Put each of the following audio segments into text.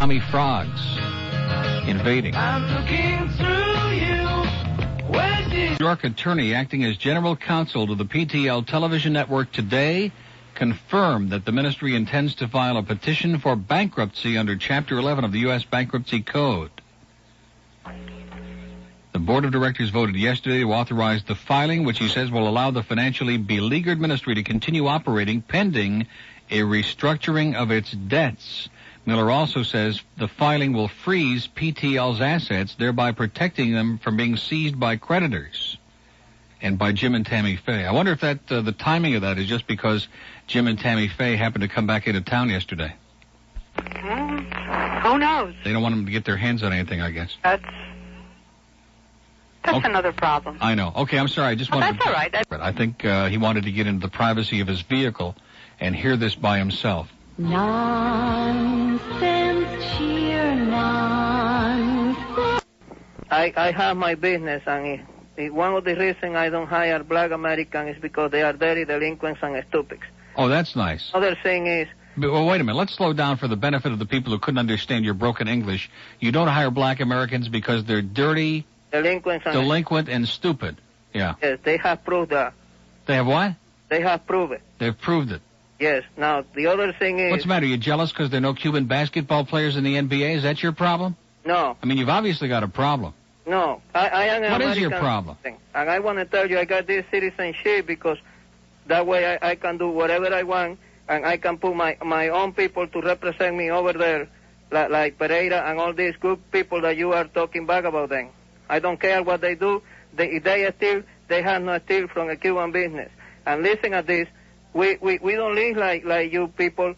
Tommy Frogs invading. I'm looking through you. When did... New York attorney acting as general counsel to the PTL Television Network today confirmed that the ministry intends to file a petition for bankruptcy under Chapter 11 of the U.S. Bankruptcy Code. The board of directors voted yesterday to authorize the filing, which he says will allow the financially beleaguered ministry to continue operating pending a restructuring of its debts. Miller also says the filing will freeze PTL's assets, thereby protecting them from being seized by creditors and by Jim and Tammy Faye. I wonder if that the timing of that is just because Jim and Tammy Faye happened to come back into town yesterday. Who knows? They don't want them to get their hands on anything, I guess. That's another problem. I know. Okay, I'm sorry. I just wanted that's all right. I think he wanted to get into the privacy of his vehicle and hear this by himself. Nonsense, sheer nonsense. I have my business, and one of the reasons I don't hire black Americans is because they are dirty delinquents and stupids. Oh, that's nice. Other thing is... Well, wait a minute. Let's slow down for the benefit of the people who couldn't understand your broken English. You don't hire black Americans because they're dirty, delinquent, and stupid. Yeah. Yes, they have proved that. They have what? They have proved it. They've proved it. Yes. Now, the other thing is... What's the matter? Are you jealous because there are no Cuban basketball players in the NBA? Is that your problem? No. I mean, you've obviously got a problem. No. I am an What American is your problem? And I want to tell you I got this citizenship because that way I can do whatever I want, and I can put my own people to represent me over there, like Pereira and all these good people that you are talking back about them. I don't care what they do. If they steal, they have no steal from a Cuban business. And listen at this. We don't live like you people.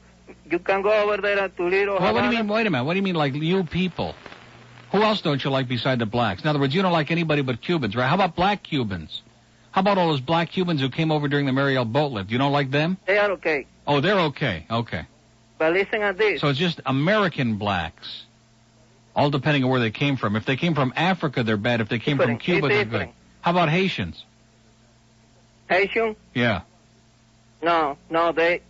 You can go over there to Little Well, what do you mean? Wait a minute. What do you mean like you people? Who else don't you like beside the blacks? In other words, you don't like anybody but Cubans, right? How about black Cubans? How about all those black Cubans who came over during the Mariel boat lift? You don't like them? They are okay. Oh, they're okay. Okay. But listen at this. So it's just American blacks, all depending on where they came from. If they came from Africa, they're bad. If they came from Cuba, they're good. How about Haitians? Haitian? Yeah. No, they...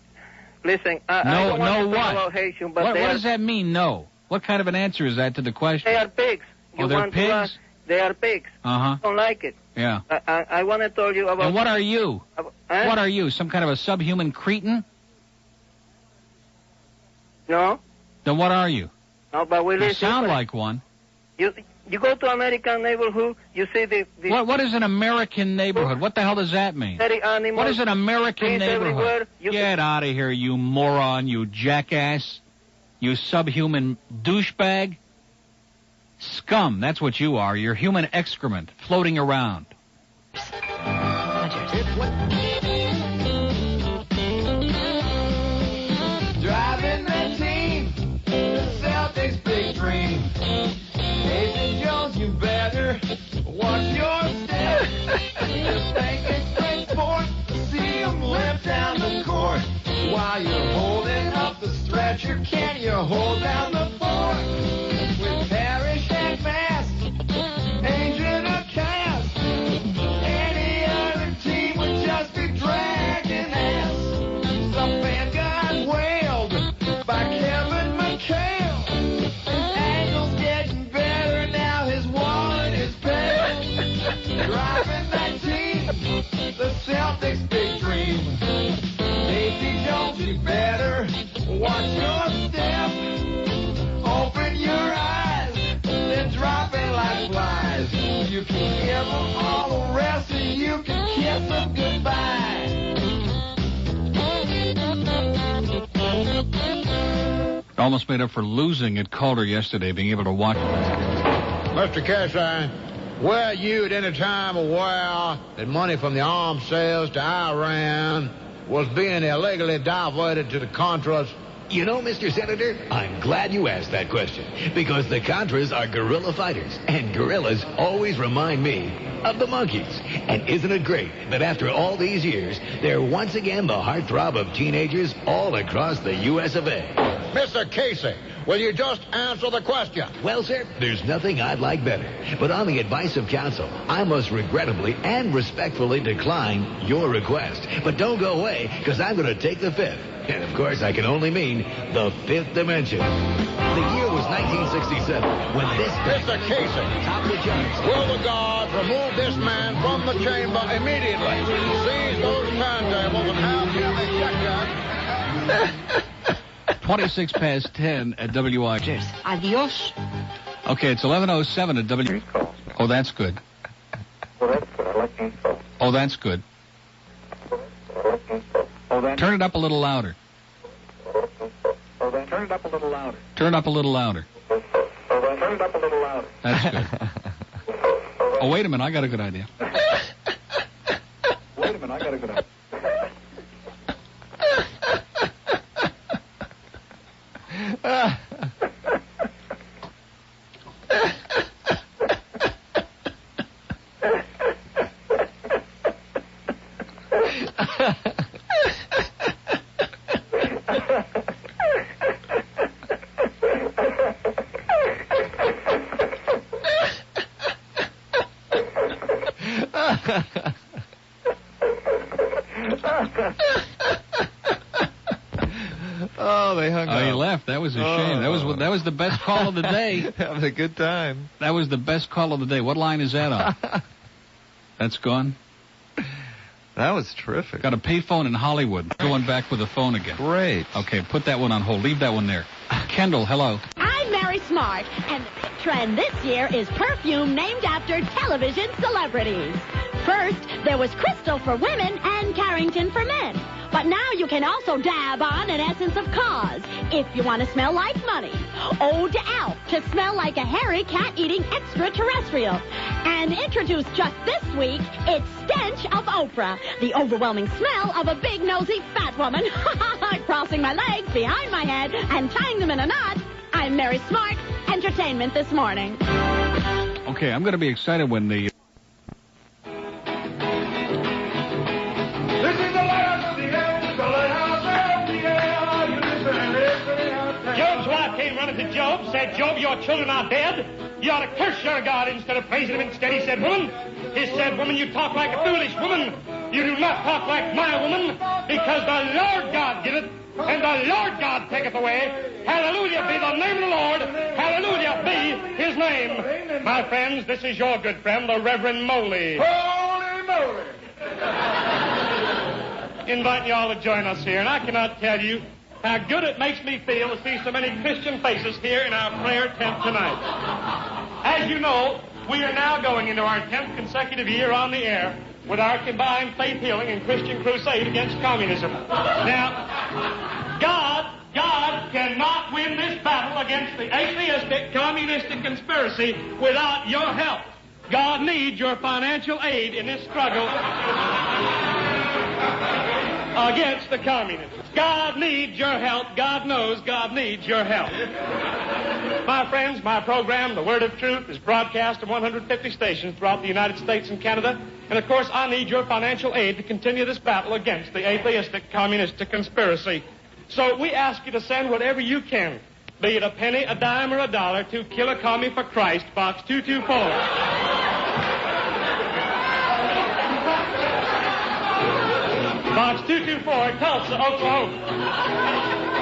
Listen, I don't want to talk about Haitian, but what does that mean, no? What kind of an answer is that to the question? They are pigs. They're pigs? They are pigs. Uh-huh. I don't like it. Yeah. I want to tell you about... And what are you? What are you, some kind of a subhuman cretin? No. Then what are you? No, but we You sound like one. You go to American neighborhood, you see the... What is an American neighborhood? What the hell does that mean? Animals, what is an American neighborhood? Get out of here, you moron, you jackass, you subhuman douchebag. Scum, that's what you are. You're human excrement floating around. Driving the team, the Celtics' big dream. Nathan Jones, you better watch your step. Just think it's great sport to see him limp down the court. While you're holding up the stretcher, can you hold down the fort? With Parrish and Mass, Agent of Cass, any other team would just be dragging ass. Some fan got wailed by Kevin McHale. His ankle's getting better now, his wallet is paid. Driving that team, the Celtics' big dream. Stacey Jones, you better watch your step. Open your eyes, they're dropping like flies. You can give them all the rest, and you can kiss them goodbye. Almost made up for losing at Calder yesterday, being able to watch. Mr. Cassidy, were you at any time aware that money from the arms sales to Iran was being illegally diverted to the Contras? You know, Mr. Senator, I'm glad you asked that question, because the Contras are guerrilla fighters, and guerrillas always remind me of the monkeys. And isn't it great that after all these years, they're once again the heartthrob of teenagers all across the U.S. of A. Mr. Casey, will you just answer the question? Well, sir, there's nothing I'd like better. But on the advice of counsel, I must regrettably and respectfully decline your request. But don't go away, because I'm going to take the fifth. And, of course, I can only mean the fifth dimension. The year was 1967, when this Mr. Casey, top of the charts. will the guards remove this man from the chamber immediately? Seize those turntables and have him ejected. 26 past 10 at WI. Adios. Okay, it's 11:07 at W. Oh, that's good. Oh, that's good. Turn it up a little louder. Turn it up a little louder. Turn it up a little louder. Turn it up a little louder. That's good. Oh, wait a minute. I got a good idea. Wait a minute, I got a good idea. Oh, they hung Oh, he up. left. That was a shame. That was the best call of the day. Having a good time. That was the best call of the day. What line is that on? That's gone. That was terrific. Got a payphone in Hollywood. Going back with the phone again. Great. Okay, put that one on hold. Leave that one there. Kendall, hello. I'm Mary Smart, and the big trend this year is perfume named after television celebrities. First, there was Crystal for women and Carrington for men. But now you can also dab on an essence of cause if you want to smell like money. Ode to Alf to smell like a hairy cat-eating extraterrestrial. And introduced just this week, it's Stench of Oprah, the overwhelming smell of a big nosy fat woman crossing my legs behind my head and tying them in a knot. I'm Mary Smart, entertainment this morning. Okay, I'm going to be excited when the... This is the land of the air, the land of the air. You listen. Job's wife came running to Job, said, Job, your children are dead. You ought to curse your God instead of praising him. Instead, he said, woman. He said, woman, you talk like a foolish woman. You do not talk like my woman, because the Lord God giveth, and the Lord God taketh away. Hallelujah be the name of the Lord. Hallelujah be his name. My friends, this is your good friend, the Reverend Moley. Holy moly. Inviting you all to join us here, and I cannot tell you how good it makes me feel to see so many Christian faces here in our prayer tent tonight. As you know, we are now going into our 10th consecutive year on the air with our combined faith healing and Christian crusade against communism. Now, God cannot win this battle against the atheistic, communistic conspiracy without your help. God needs your financial aid in this struggle against the communists. God needs your help. God knows God needs your help. My friends, my program, The Word of Truth, is broadcast on 150 stations throughout the United States and Canada. And, of course, I need your financial aid to continue this battle against the atheistic, communistic conspiracy. So we ask you to send whatever you can, be it a penny, a dime, or a dollar, to Kill a Commie for Christ, Box 224. Box 224, Tulsa, Oklahoma.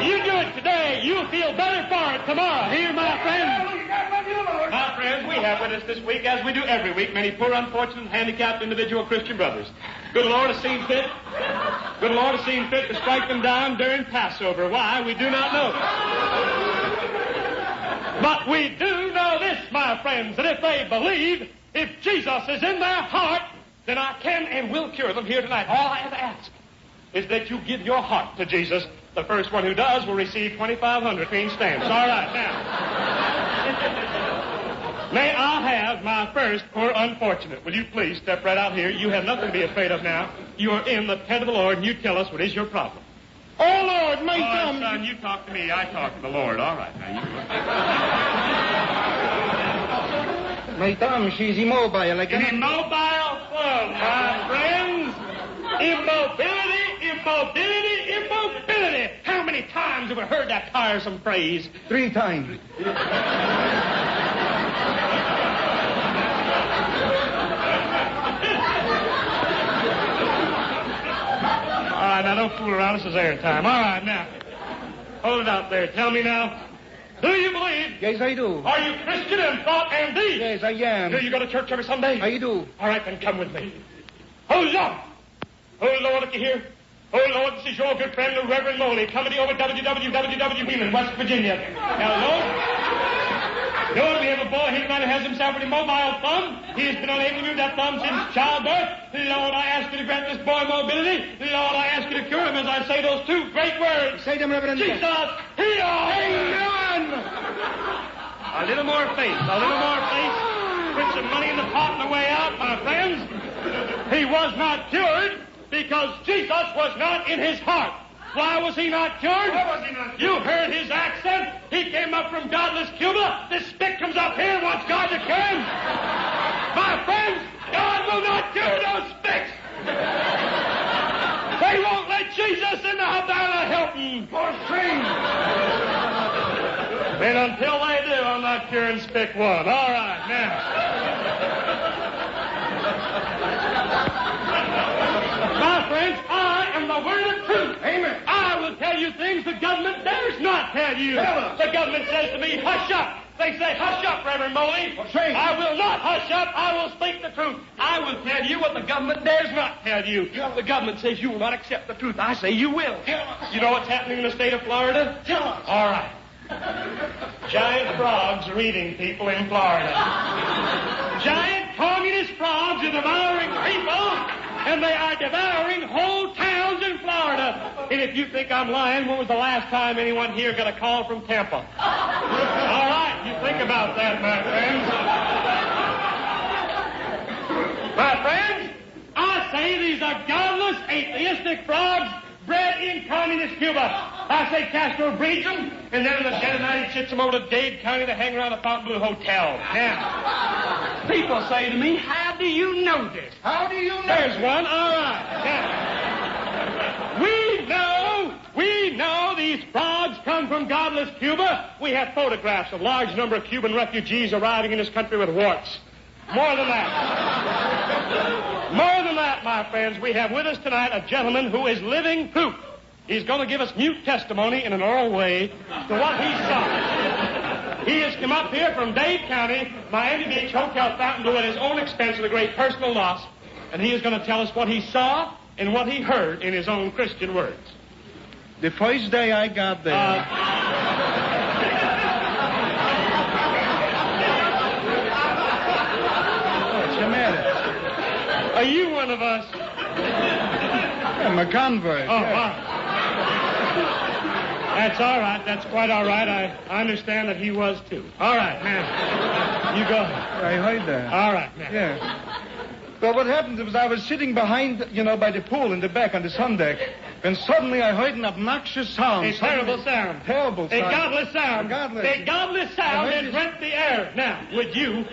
You do it today, you'll feel better for it tomorrow. Here, my friends. My friends, we have with us this week, as we do every week, many poor, unfortunate, handicapped individual Christian brothers. Good Lord has seen fit. Good Lord has seen fit to strike them down during Passover. Why, we do not know. But we do know this, my friends, that if they believe, if Jesus is in their heart, then I can and will cure them here tonight. All I have to ask is that you give your heart to Jesus. The first one who does will receive 2,500 green stamps. All right, now. May I have my first poor unfortunate? Will you please step right out here? You have nothing to be afraid of now. You are in the tent of the Lord, and you tell us what is your problem. Oh, Lord, may some... son, you talk to me, I talk to the Lord. All right, now you... Madame, she's immobile. Immobile fun, my friends. Immobility, immobility, immobility. How many times have we heard that tiresome phrase? 3 times. All right, now don't fool around. This is air time. All right, now. Hold it out there. Tell me now. Do you believe? Yes, I do. Are you Christian in thought and deed? Yes, I am. Do you go to church every Sunday? I do. All right, then come with me. Oh, Lord. Oh, Lord, look here. Oh, Lord, this is your good friend, the Reverend Moley, coming to you over WWW in West Virginia. Now, Lord, we have a boy here tonight who has himself an immobile thumb. He has been unable to move that thumb since childbirth. Lord, I ask you to grant this boy mobility. Lord, I ask you to cure him as I say those two great words. Say them, Reverend. Jesus, heal! Amen! A little more faith, a little more faith. Put some money in the pot on the way out, my friends. He was not cured because Jesus was not in his heart. Why was he not cured? Why was he not cured? You heard his accent. He came up from godless Cuba. This spick comes up here and wants God to cure him. My friends, God will not cure those spicks. They won't let Jesus in the Havana Hilton. For shame. And until they do, I'm not curing spick one. All right, now. My friends, I am the word of truth. Amen. I will tell you things the government dares not tell you. Tell us. The government says to me, hush up. They say, hush up, Reverend Moley. For shame. I will not hush up. I will speak the truth. I will tell you what the government dares not tell you. The government says you will not accept the truth. I say you will. Tell us. You know what's happening in the state of Florida? Tell us. All right. Giant frogs are eating people in Florida. Giant communist frogs are devouring people, and they are devouring whole towns in Florida. And if you think I'm lying, when was the last time anyone here got a call from Tampa? All right, you think about that, my friends. My friends, I say these are godless, atheistic frogs bred in communist Cuba. I say Castro breeds them, and then in the dead of night he shits them over to Dade County to hang around the Fontainebleau Hotel. Now, people say to me, how do you know this? How do you know? There's one. All right. Now, we know these frogs come from godless Cuba. We have photographs of a large number of Cuban refugees arriving in this country with warts. More than that, my friends, we have with us tonight a gentleman who is living proof. He's going to give us mute testimony in an oral way to what he saw. He has come up here from Dade County, Miami Beach, Hotel Fontainebleau at his own expense at a great personal loss, and he is going to tell us what he saw and what he heard in his own Christian words. The first day I got there. What's the matter? Are you one of us? I'm a convert. Oh, yeah. wow. That's all right. That's quite all right. I understand that he was, too. All right, now. You go ahead. I heard that. All right, now. Yeah. Well, what happened was I was sitting behind, by the pool in the back on the sun deck, and suddenly I heard an obnoxious sound. A terrible sound. Terrible sound. A godless sound. A godless sound that rent the air. Now, would you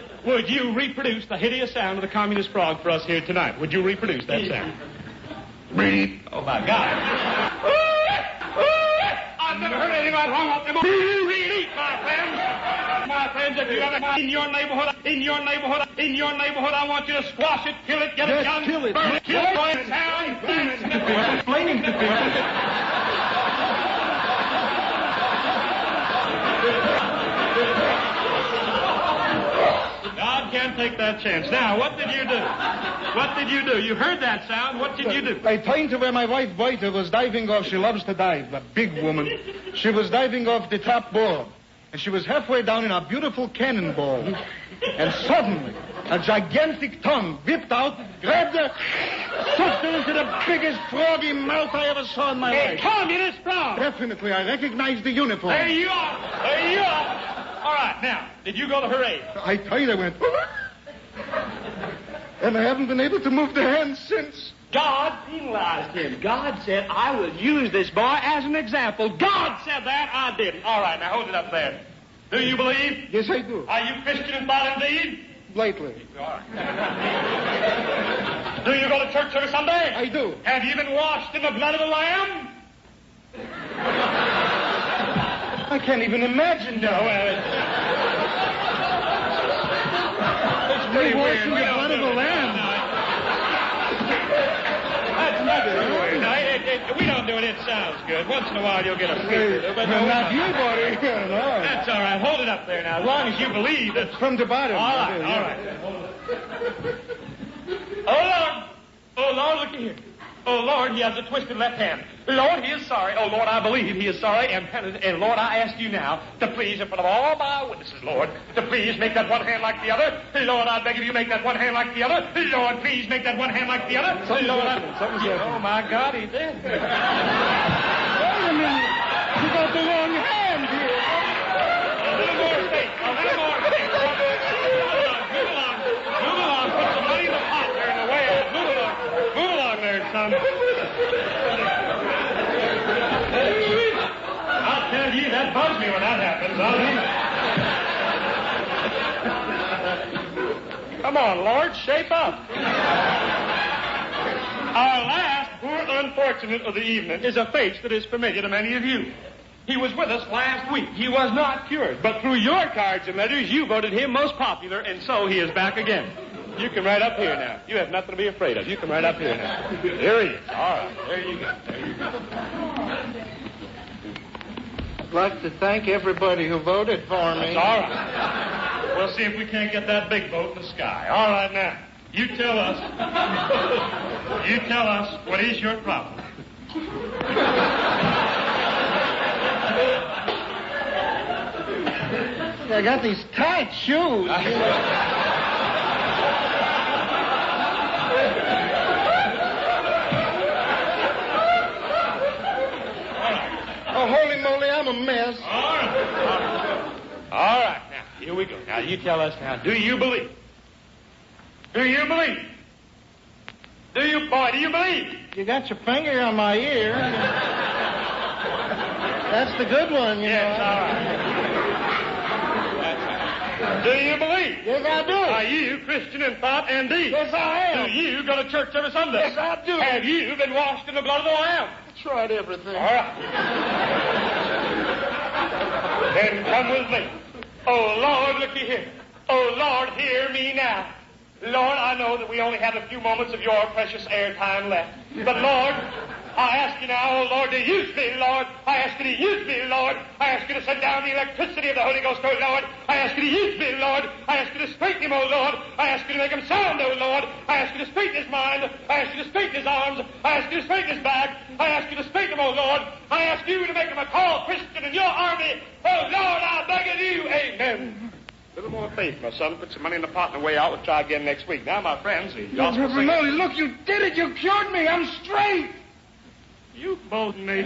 reproduce the hideous sound of the communist frog for us here tonight? Would you reproduce that sound? Oh, my God. I've never heard anything like wrong with them. Really, my friends. My friends, if you ever in your neighborhood, I want you to squash it, kill it, get it done. Kill it. Burn it, kill it, sound. Explaining to people. God can't take that chance. Now, what did you do? What did you do? You heard that sound. What did you do? I turned to where my wife Bertha was diving off. She loves to dive, a big woman. She was diving off the top board, and she was halfway down in a beautiful cannonball. And suddenly, a gigantic tongue whipped out, grabbed her, sucked her into the biggest froggy mouth I ever saw in my life. A communist frog. Definitely, I recognized the uniform. There you are. There you are. All right, now, did you go to her aid? I tell you, I went, and I haven't been able to move the hand since. God penalized him. God said, I will use this boy as an example. God said that, I didn't. All right, now hold it up there. Do you believe? Yes, I do. Are you Christian in thought and deed? Lately. All right. Do you go to church every Sunday? I do. Have you been washed in the blood of the Lamb? I can't even imagine. No, It's pretty weird. The blood of the lamb. That's not very weird. No, We don't do it. It sounds good. Once in a while you'll get a fever. But no, not you, buddy. No. That's all right. Hold it up there now. As long as you believe it. From the bottom. All right. Oh, Lord, look here. Oh, Lord, he has a twisted left hand. Lord, he is sorry. Oh, Lord, I believe he is sorry and penitent. And, Lord, I ask you now to please, in front of all my witnesses, Lord, to please make that one hand like the other. Lord, I beg of you, make that one hand like the other. Lord, please make that one hand like the other. Something's Lord, happening. Oh, my God, he did. Wait a minute. You got the wrong hand here. A little more faith. Move along. Put some money in the pot there in the way out. Move along there, son. I'll tell you, that bugs me when that happens. Come on, Lord, shape up. Our last poor unfortunate of the evening is a face that is familiar to many of you. He was with us last week. He was not cured, but through your cards and letters, you voted him most popular, and so he is back again. You come right up here now. You have nothing to be afraid of. You come right up here now. Here he is. All right. There you go. I'd like to thank everybody who voted for me. That's all right. We'll see if we can't get that big boat in the sky. All right, now. You tell us. What is your problem? I got these tight shoes. Oh, holy moly, I'm a mess. All right, now, here we go. Now, you tell us now, do you believe? Do you believe? Do you believe? You got your finger on my ear. That's the good one, you Yes, know. all right. Do you believe? Yes, I do. Are you Christian in thought and deed? Yes, I am. Do you go to church every Sunday? Yes, I do. Have you been washed in the blood of the Lamb? Tried everything. All right. Then come with me. Oh, Lord, looky here. Oh, Lord, hear me now. Lord, I know that we only have a few moments of your precious airtime left. But, Lord, I ask you now, oh, Lord, to use me, Lord. I ask you to use me, Lord. I ask you to send down the electricity of the Holy Ghost, oh, Lord. I ask you to use me, Lord. I ask you to straighten him, oh, Lord. I ask you to make him sound, oh, Lord. I ask you to straighten his mind. I ask you to straighten his arms. I ask you to straighten his back. I ask you to straighten him, oh, Lord. I ask you to make him a tall Christian in your army. Oh, Lord, I beg of you. Amen. A little more faith, my son. Put some money in the pot on the way out. We'll try again next week. Now, my friends, the gospel singers- Moly, look, you did it. You cured me. I'm straight. You both me.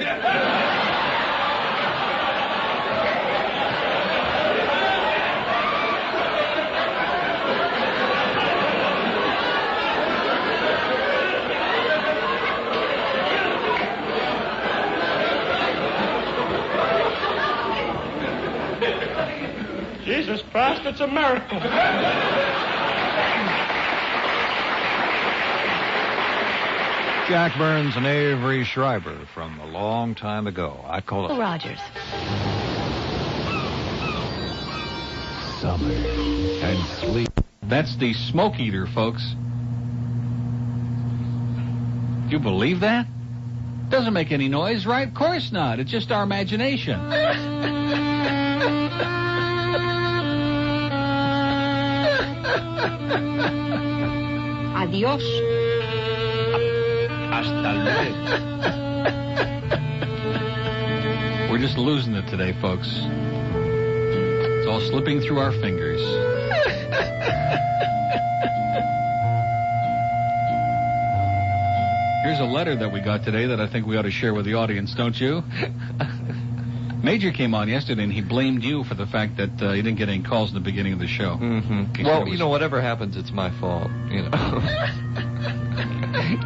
Jesus Christ, it's a miracle. Jack Burns and Avery Schreiber from a long time ago. I call it Rogers. summer and sleep. That's the smoke eater, folks. Do you believe that? Doesn't make any noise, right? Of course not. It's just our imagination. Adios. Hasta luego. We're just losing it today, folks. It's all slipping through our fingers. Here's a letter that we got today that I think we ought to share with the audience, don't you? Major came on yesterday and he blamed you for the fact that he didn't get any calls in the beginning of the show. Mm-hmm. Well, you know, whatever happens, it's my fault, you know.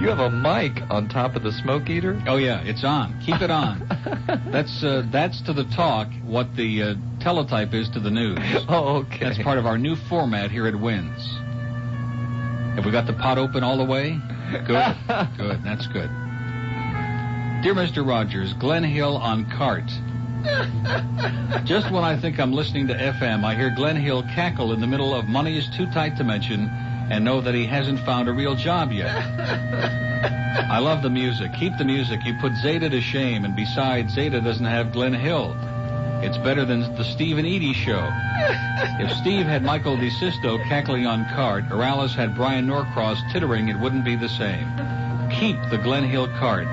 You have a mic on top of the smoke eater? Oh, yeah, it's on. Keep it on. That's to the talk what the teletype is to the news. Oh, okay. That's part of our new format here at Wins. Have we got the pot open all the way? Good. Good. That's good. Dear Mr. Rogers, Glen Hill on cart. Just when I think I'm listening to FM, I hear Glen Hill cackle in the middle of Money is Too Tight to Mention and know that he hasn't found a real job yet. I love the music. Keep the music. You put Zeta to shame, and besides, Zeta doesn't have Glen Hill. It's better than the Steve and Edie show. If Steve had Michael DeSisto cackling on cart, or Alice had Brian Norcross tittering, it wouldn't be the same. Keep the Glen Hill cart.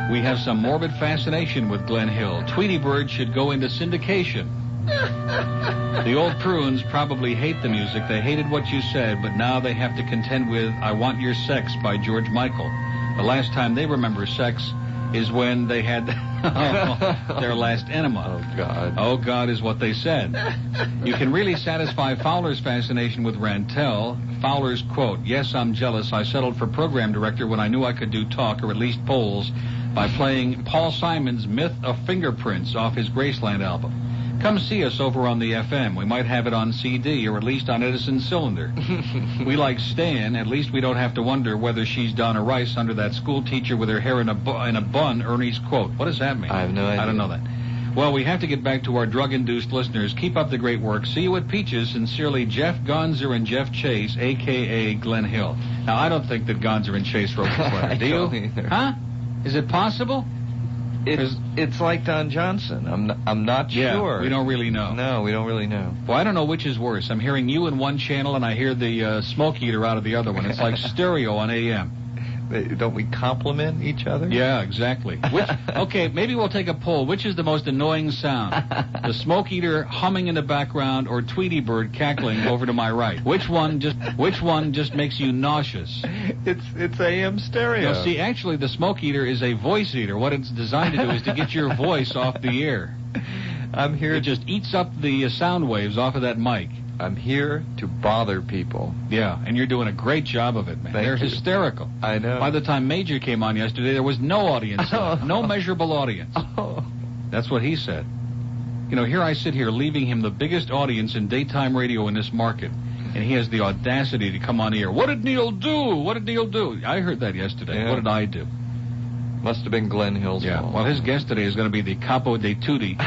We have some morbid fascination with Glen Hill. Tweety Bird should go into syndication. The old prunes probably hate the music. They hated what you said, but now they have to contend with I Want Your Sex by George Michael. The last time they remember sex is when they had their last enema. Oh, God. Oh, God is what they said. You can really satisfy Fowler's fascination with Rantel. Fowler's quote, "Yes, I'm jealous. I settled for program director when I knew I could do talk, or at least polls, by playing Paul Simon's Myth of Fingerprints off his Graceland album. Come see us over on the FM. We might have it on CD, or at least on Edison Cylinder. We like Stan. At least we don't have to wonder whether she's Donna Rice under that school teacher with her hair in a bun, Ernie's quote." What does that mean? I have no idea. I don't know that. Well, we have to get back to our drug-induced listeners. Keep up the great work. See you at Peaches. Sincerely, Jeff Gonzer and Jeff Chase, a.k.a. Glen Hill. Now, I don't think that Gonzer and Chase wrote this letter. Do you? Either. Huh? Is it possible? It's like Don Johnson. I'm not sure. We don't really know. No, we don't really know. Well, I don't know which is worse. I'm hearing you in one channel, and I hear the smoke eater out of the other one. It's like stereo on AM. Don't we compliment each other? Yeah, exactly. Okay, maybe we'll take a poll. Which is the most annoying sound? The smoke eater humming in the background, or Tweety Bird cackling over to my right? Which one just makes you nauseous? It's AM stereo. No, see, actually, the smoke eater is a voice eater. What it's designed to do is to get your voice off the air. I'm here. It just eats up the sound waves off of that mic. I'm here to bother people. Yeah, and you're doing a great job of it, man. They're hysterical. I know. By the time Major came on yesterday, there was no audience, no measurable audience. That's what he said. You know, here I sit here leaving him the biggest audience in daytime radio in this market, and he has the audacity to come on air. What did Neil do? What did Neil do? I heard that yesterday. Yeah. What did I do? Must have been Glen Hill's fault. Well, his guest today is going to be the Capo de Tutti.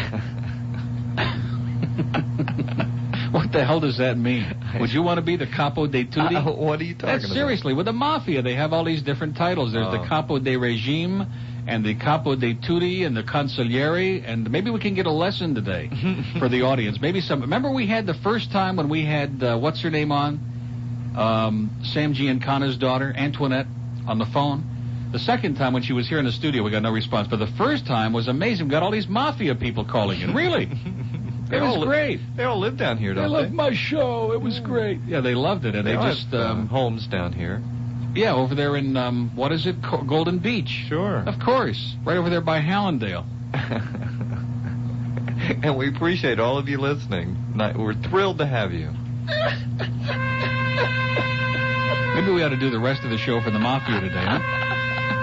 What the hell does that mean? Would you want to be the Capo de Tutti? What are you talking about? Seriously, with the Mafia, they have all these different titles. There's the Capo de Regime, and the Capo de Tutti, and the Consigliere, and maybe we can get a lesson today for the audience. Maybe some. Remember we had the first time when we had, what's her name on? Sam Giancana's daughter, Antoinette, on the phone. The second time when she was here in the studio, we got no response. But the first time was amazing. We got all these Mafia people calling in. Really? It was great. They all live down here, don't they? They loved my show. It was great. Yeah, they loved it. And they just... homes down here. Yeah, over there in, what is it? Golden Beach. Sure. Of course. Right over there by Hallandale. And we appreciate all of you listening. We're thrilled to have you. Maybe we ought to do the rest of the show for the Mafia today, huh?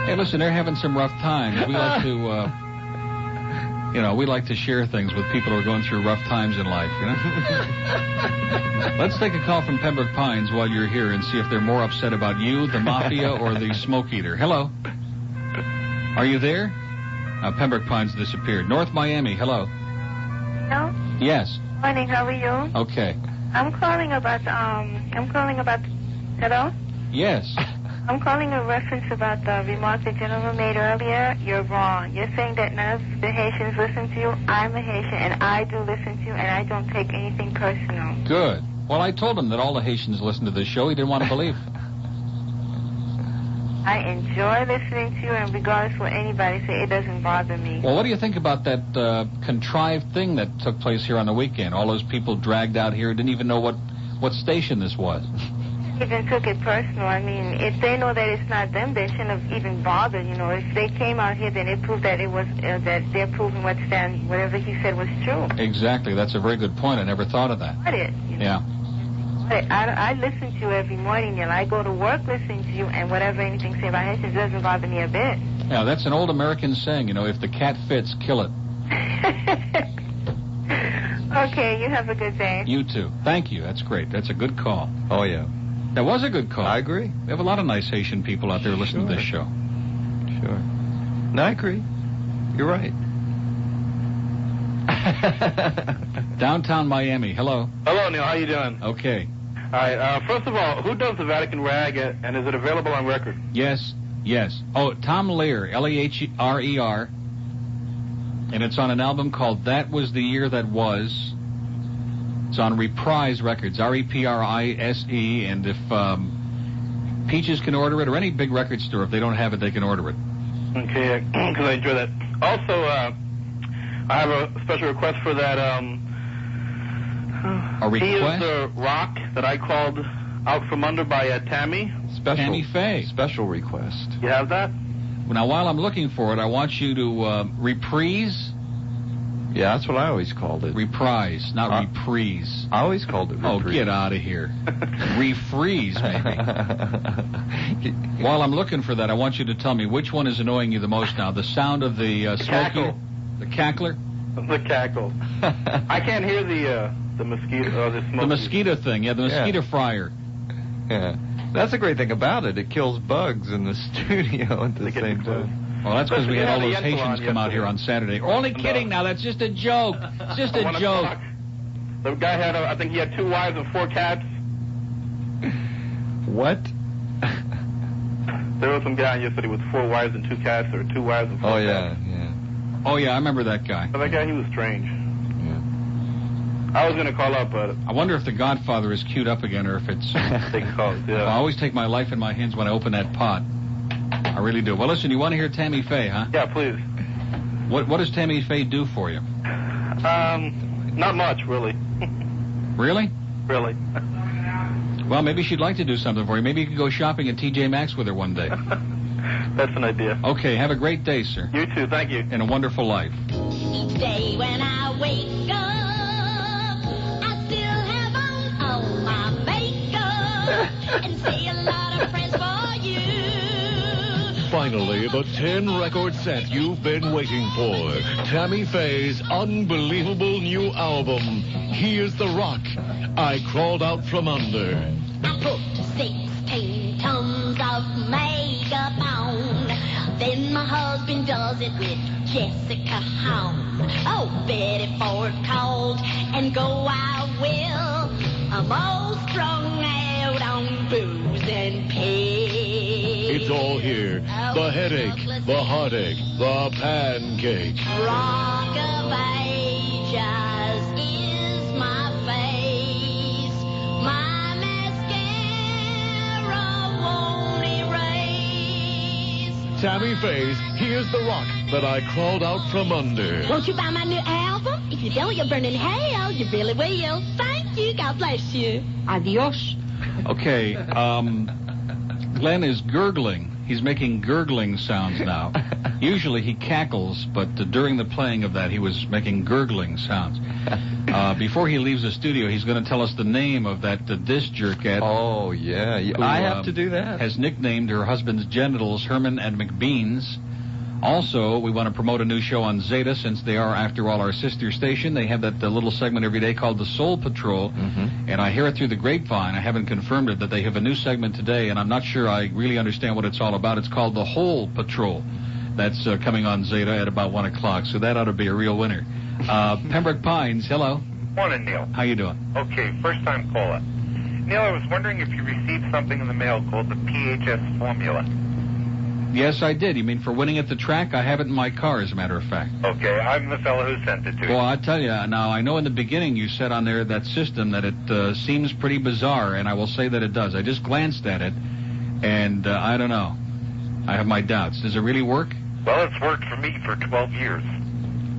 Hey, listen, they're having some rough times. We like to... we like to share things with people who are going through rough times in life, you know? Let's take a call from Pembroke Pines while you're here and see if they're more upset about you, the Mafia, or the smoke eater. Hello? Are you there? Pembroke Pines disappeared. North Miami, hello? Hello? Yes. Morning, how are you? Okay. I'm calling about, hello? Yes. I'm calling a reference about the remark the gentleman made earlier. You're wrong. You're saying that none of the Haitians listen to you. I'm a Haitian, and I do listen to you, and I don't take anything personal. Good. Well, I told him that all the Haitians listen to this show. He didn't want to believe. I enjoy listening to you, and regardless of what anybody say, it doesn't bother me. Well, what do you think about that contrived thing that took place here on the weekend? All those people dragged out here didn't even know what station this was. Even took it personal. I mean, if they know that it's not them, they shouldn't have even bothered. You know, if they came out here, then it proved that it was that they're proving whatever he said was true. Exactly. That's a very good point. I never thought of that. Yeah. I listen to you every morning, and I go to work listening to you, and whatever anything say about Haitians doesn't bother me a bit. Yeah, that's an old American saying. You know, if the cat fits, kill it. Okay, you have a good day. You too. Thank you. That's great. That's a good call. Oh yeah. That was a good call. I agree. We have a lot of nice Haitian people out there listening to this show. Sure. No, I agree. You're right. Downtown Miami. Hello. Hello, Neil. How you doing? Okay. Hi. First of all, who does the Vatican Rag, and is it available on record? Yes. Oh, Tom Lear, Leher, and it's on an album called That Was the Year That Was. It's on Reprise Records, Reprise, and if Peaches can order it, or any big record store, if they don't have it, they can order it. Okay, because I enjoy that. Also, I have a special request for that. A request? He is the rock that I called out from under by Tammy. Tammy Faye. Special request. You have that? Now, while I'm looking for it, I want you to reprise. Yeah, that's what I always called it. Reprise, not reprise. I always called it reprise. Oh, get out of here. Refreeze, maybe. While I'm looking for that, I want you to tell me which one is annoying you the most now. The sound of the smoky? The cackler? The cackle. I can't hear the mosquito, the smoke. The mosquito thing, the mosquito fryer. Yeah. That's the great thing about it. It kills bugs in the studio at the same time. Well, that's because we had all those Haitians come out here on Saturday. Only kidding now. That's just a joke. It's just a joke. The guy had, I think he had 2 wives and 4 cats. What? There was some guy yesterday with 4 wives and 2 cats, or 2 wives and 4 cats. Yeah. Oh, yeah, I remember that guy. But that guy, he was strange. I was going to call up, but... I wonder if The Godfather is queued up again, or if it's... Take calls, yeah. I always take my life in my hands when I open that pot. I really do. Well, listen, you want to hear Tammy Faye, huh? Yeah, please. What does Tammy Faye do for you? Not much, really. Really? Really. Well, maybe she'd like to do something for you. Maybe you could go shopping at TJ Maxx with her one day. That's an idea. Okay, have a great day, sir. You too, thank you. And a wonderful life. Each day when I wake up, I still have on all my makeup and say a lot of prayers for you. Finally, the 10-record set you've been waiting for. Tammy Faye's unbelievable new album, He Is the Rock. I Crawled Out From Under. I put 16 tons of makeup on. Then my husband does it with Jessica Home. Oh, Betty Ford called, and go I will. I'm all strung out on booze and pills. It's all here. The headache, the heartache, the pancake. Rock of Ages is my face. My mascara won't erase. Tammy Faye's Here's the Rock That I Crawled Out From Under. Won't you buy my new album? If you don't, you'll burn in hell. You really will. Thank you. God bless you. Adios. Okay, Glenn is gurgling. He's making gurgling sounds now. Usually he cackles, but during the playing of that, he was making gurgling sounds. Before he leaves the studio, he's going to tell us the name of that disc jerkette. Oh, yeah. I have to do that. Has nicknamed her husband's genitals Herman and McBeans. Also, we want to promote a new show on Zeta, since they are, after all, our sister station. They have that little segment every day called the Soul Patrol, and I hear it through the grapevine. I haven't confirmed it, that they have a new segment today, and I'm not sure I really understand what it's all about. It's called the Whole Patrol. That's coming on Zeta at about 1 o'clock, so that ought to be a real winner. Pembroke Pines, hello. Morning, Neil. How you doing? Okay, first-time caller. Neil, I was wondering if you received something in the mail called the PHS formula. Yes, I did. You mean for winning at the track? I have it in my car, as a matter of fact. Okay, I'm the fellow who sent it to you. Well, I tell you, now, I know in the beginning you said on there, that system, that it seems pretty bizarre, and I will say that it does. I just glanced at it, and I don't know. I have my doubts. Does it really work? Well, it's worked for me for 12 years.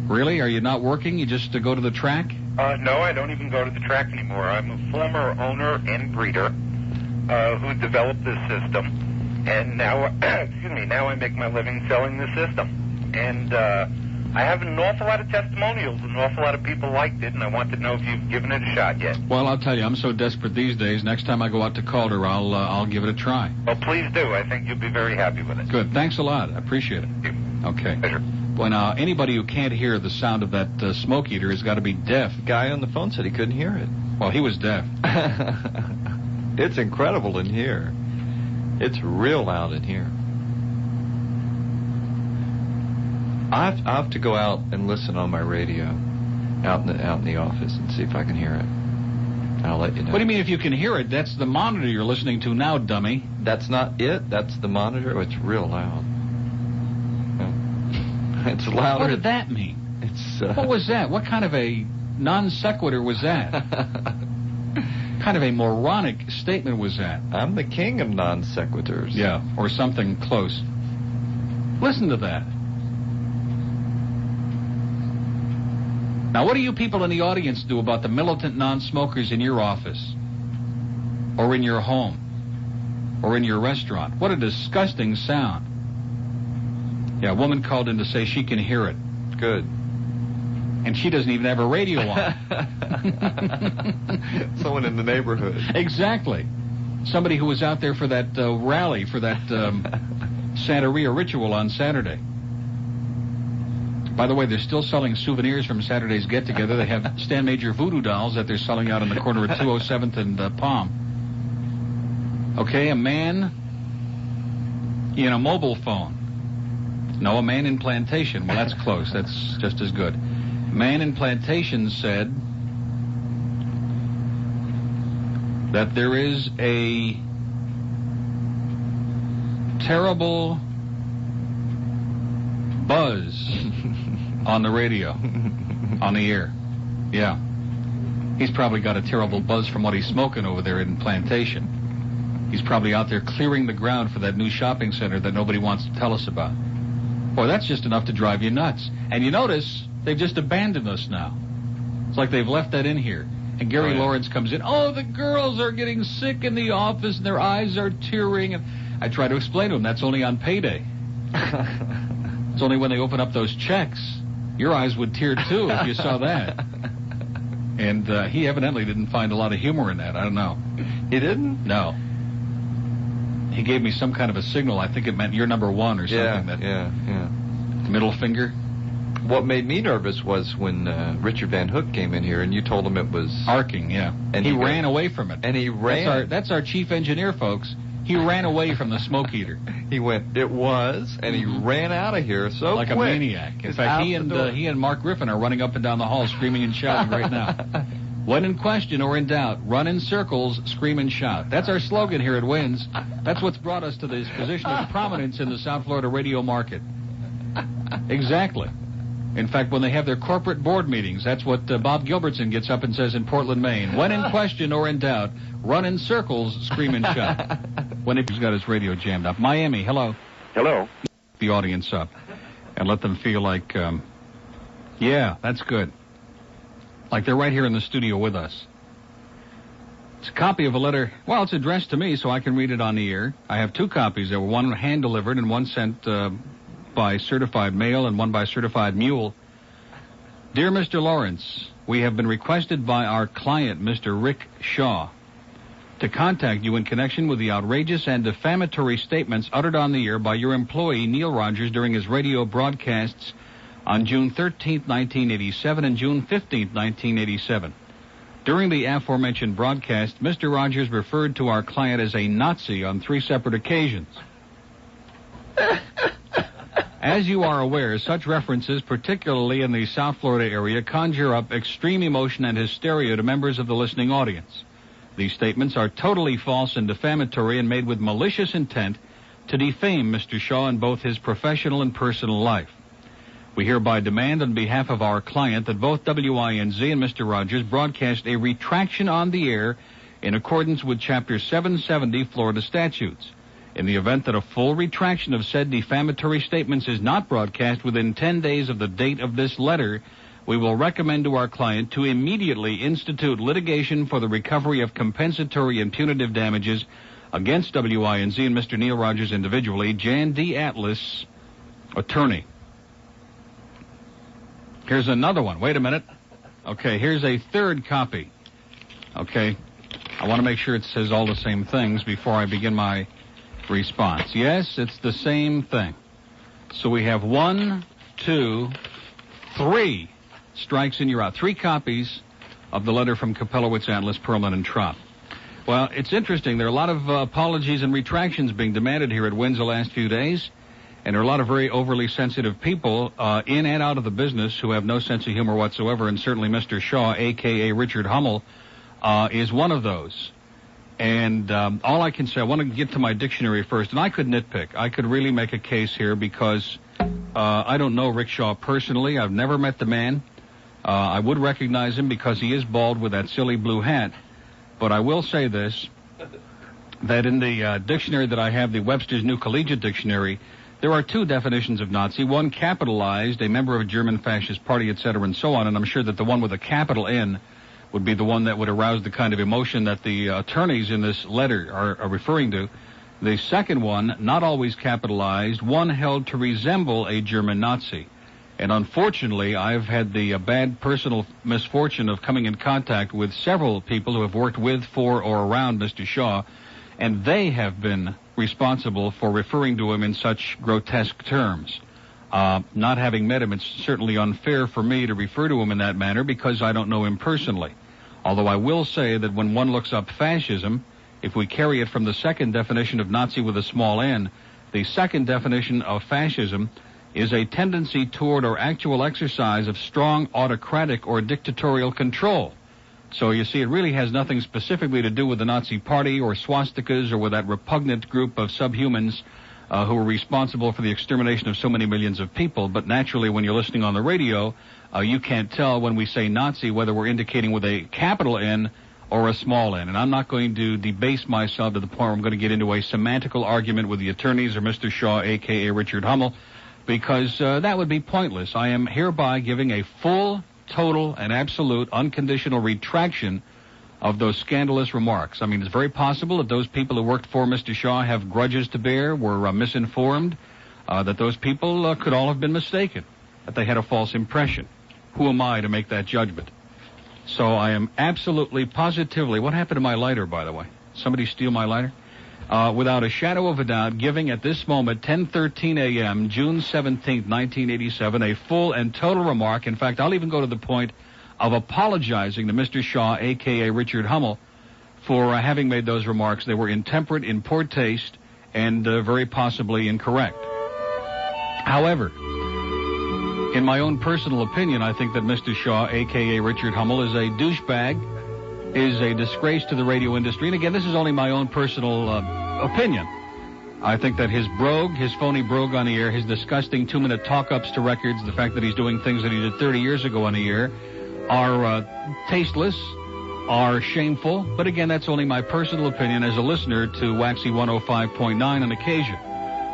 Really? Are you not working? You just go to the track? No, I don't even go to the track anymore. I'm a former owner and breeder who developed this system. And now, now I make my living selling the system. And I have an awful lot of testimonials. An awful lot of people liked it, and I want to know if you've given it a shot yet. Well, I'll tell you, I'm so desperate these days. Next time I go out to Calder, I'll give it a try. Well, please do. I think you'll be very happy with it. Good. Thanks a lot. I appreciate it. Thank you. Okay. Pleasure. Well, now, anybody who can't hear the sound of that smoke eater has got to be deaf. The guy on the phone said he couldn't hear it. Well, he was deaf. It's incredible in here. It's real loud in here. I have to go out and listen on my radio out in the office and see if I can hear it. I'll let you know. What do you mean if you can hear it? That's the monitor you're listening to now, dummy. That's not it. That's the monitor. Oh, it's real loud. It's louder. What did that mean? It's. What was that? What kind of a non sequitur was that? Kind of a moronic statement was that? I'm the king of non sequiturs. Yeah, or something close. Listen to that. Now, what do you people in the audience do about the militant non-smokers in your office? Or in your home? Or in your restaurant? What a disgusting sound. Yeah, a woman called in to say she can hear it. Good. And she doesn't even have a radio on. Someone in the neighborhood. Exactly. Somebody who was out there for that rally, for that Santeria ritual on Saturday. By the way, they're still selling souvenirs from Saturday's get-together. They have Stan Major voodoo dolls that they're selling out on the corner of 207th and Palm. Okay, a man in a mobile phone. No, a man in Plantation. Well, that's close. That's just as good. Man in Plantation said that there is a terrible buzz on the radio, on the air. Yeah. He's probably got a terrible buzz from what he's smoking over there in Plantation. He's probably out there clearing the ground for that new shopping center that nobody wants to tell us about. Boy, that's just enough to drive you nuts. And you notice they've just abandoned us now. It's like they've left that in here. And Gary Lawrence comes in, oh, the girls are getting sick in the office and their eyes are tearing. And I try to explain to them that's only on payday. It's only when they open up those checks. Your eyes would tear, too, if you saw that. And he evidently didn't find a lot of humor in that. I don't know. He didn't? No. He gave me some kind of a signal. I think it meant you're number one or something. Yeah. Middle finger. What made me nervous was when Richard Van Hook came in here and you told him it was... arcing, yeah. And he ran away from it. And he ran... That's our chief engineer, folks. He ran away from the smoke eater. He went, it was, and he ran out of here so like quick. A maniac. In fact, he and Mark Griffin are running up and down the hall screaming and shouting right now. When in question or in doubt, run in circles, scream and shout. That's our slogan here at WINS. That's what's brought us to this position of prominence in the South Florida radio market. Exactly. In fact, when they have their corporate board meetings, that's what Bob Gilbertson gets up and says in Portland, Maine. When in question or in doubt, run in circles, scream and shout. When he's got his radio jammed up. Miami, hello. Hello. The audience up and let them feel like, yeah, that's good. Like they're right here in the studio with us. It's a copy of a letter. Well, it's addressed to me, so I can read it on the air. I have two copies. There were one hand-delivered and one sent by certified mail and one by certified mule. Dear Mr. Lawrence, we have been requested by our client, Mr. Rick Shaw, to contact you in connection with the outrageous and defamatory statements uttered on the air by your employee, Neil Rogers, during his radio broadcasts on June 13, 1987 and June 15, 1987. During the aforementioned broadcast, Mr. Rogers referred to our client as a Nazi on 3 separate occasions. As you are aware, such references, particularly in the South Florida area, conjure up extreme emotion and hysteria to members of the listening audience. These statements are totally false and defamatory and made with malicious intent to defame Mr. Shaw in both his professional and personal life. We hereby demand on behalf of our client that both WINZ and Mr. Rogers broadcast a retraction on the air in accordance with Chapter 770 Florida statutes. In the event that a full retraction of said defamatory statements is not broadcast within 10 days of the date of this letter, we will recommend to our client to immediately institute litigation for the recovery of compensatory and punitive damages against WINZ and Mr. Neil Rogers individually. Jan D. Atlas, attorney. Here's another one. Wait a minute. Okay, here's a third copy. Okay, I want to make sure it says all the same things before I begin my response. Yes, it's the same thing. So we have 1, 2, 3 strikes and you're out. 3 copies of the letter from Kapelowitz, Atlas, Perlman, and Trop. Well, it's interesting. There are a lot of apologies and retractions being demanded here at WINS the last few days. And there are a lot of very overly sensitive people in and out of the business who have no sense of humor whatsoever, and certainly Mr. Shaw, a.k.a. Richard Hummel, is one of those. And all I can say, I want to get to my dictionary first, and I could nitpick. I could really make a case here because I don't know Rick Shaw personally. I've never met the man. I would recognize him because he is bald with that silly blue hat. But I will say this, that in the dictionary that I have, the Webster's New Collegiate Dictionary, there are two definitions of Nazi. One capitalized, a member of a German fascist party, etc., and so on. And I'm sure that the one with a capital N would be the one that would arouse the kind of emotion that the attorneys in this letter are referring to. The second one, not always capitalized, one held to resemble a German Nazi. And unfortunately, I've had the bad personal misfortune of coming in contact with several people who have worked with, for, or around Mr. Shaw, and they have been responsible for referring to him in such grotesque terms. Not having met him, it's certainly unfair for me to refer to him in that manner because I don't know him personally. Although I will say that when one looks up fascism, if we carry it from the second definition of Nazi with a small n, the second definition of fascism is a tendency toward or actual exercise of strong autocratic or dictatorial control. So you see, it really has nothing specifically to do with the Nazi Party or swastikas or with that repugnant group of subhumans who were responsible for the extermination of so many millions of people. But naturally, when you're listening on the radio, you can't tell when we say Nazi whether we're indicating with a capital N or a small n. And I'm not going to debase myself to the point where I'm going to get into a semantical argument with the attorneys or Mr. Shaw, a.k.a. Richard Hummel, because that would be pointless. I am hereby giving a full, total, and absolute unconditional retraction of those scandalous remarks. I mean, it's very possible that those people who worked for Mr. Shaw have grudges to bear, were misinformed, that those people could all have been mistaken, that they had a false impression. Who am I to make that judgment? So I am absolutely, positively... What happened to my lighter, by the way? Somebody steal my lighter? Without a shadow of a doubt, giving at this moment, 10:13 a.m., June 17th, 1987, a full and total remark. In fact, I'll even go to the point of apologizing to Mr. Shaw, a.k.a. Richard Hummel, for having made those remarks. They were intemperate, in poor taste, and very possibly incorrect. However, in my own personal opinion, I think that Mr. Shaw, a.k.a. Richard Hummel, is a douchebag, is a disgrace to the radio industry. And again, this is only my own personal opinion. I think that his brogue, his phony brogue on the air, his disgusting 2-minute talk-ups to records, the fact that he's doing things that he did 30 years ago on the air, are tasteless, are shameful. But again, that's only my personal opinion as a listener to Waxy 105.9 on occasion.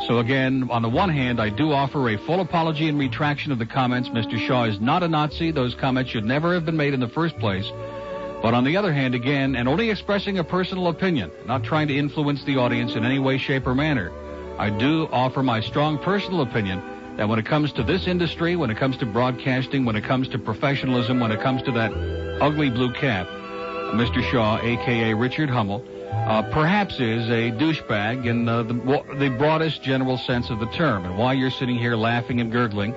So again, on the one hand, I do offer a full apology and retraction of the comments. Mr. Shaw is not a Nazi. Those comments should never have been made in the first place. But on the other hand, again, and only expressing a personal opinion, not trying to influence the audience in any way, shape, or manner, I do offer my strong personal opinion that when it comes to this industry, when it comes to broadcasting, when it comes to professionalism, when it comes to that ugly blue cap, Mr. Shaw, a.k.a. Richard Hummel, perhaps is a douchebag in the broadest general sense of the term. And why you're sitting here laughing and gurgling,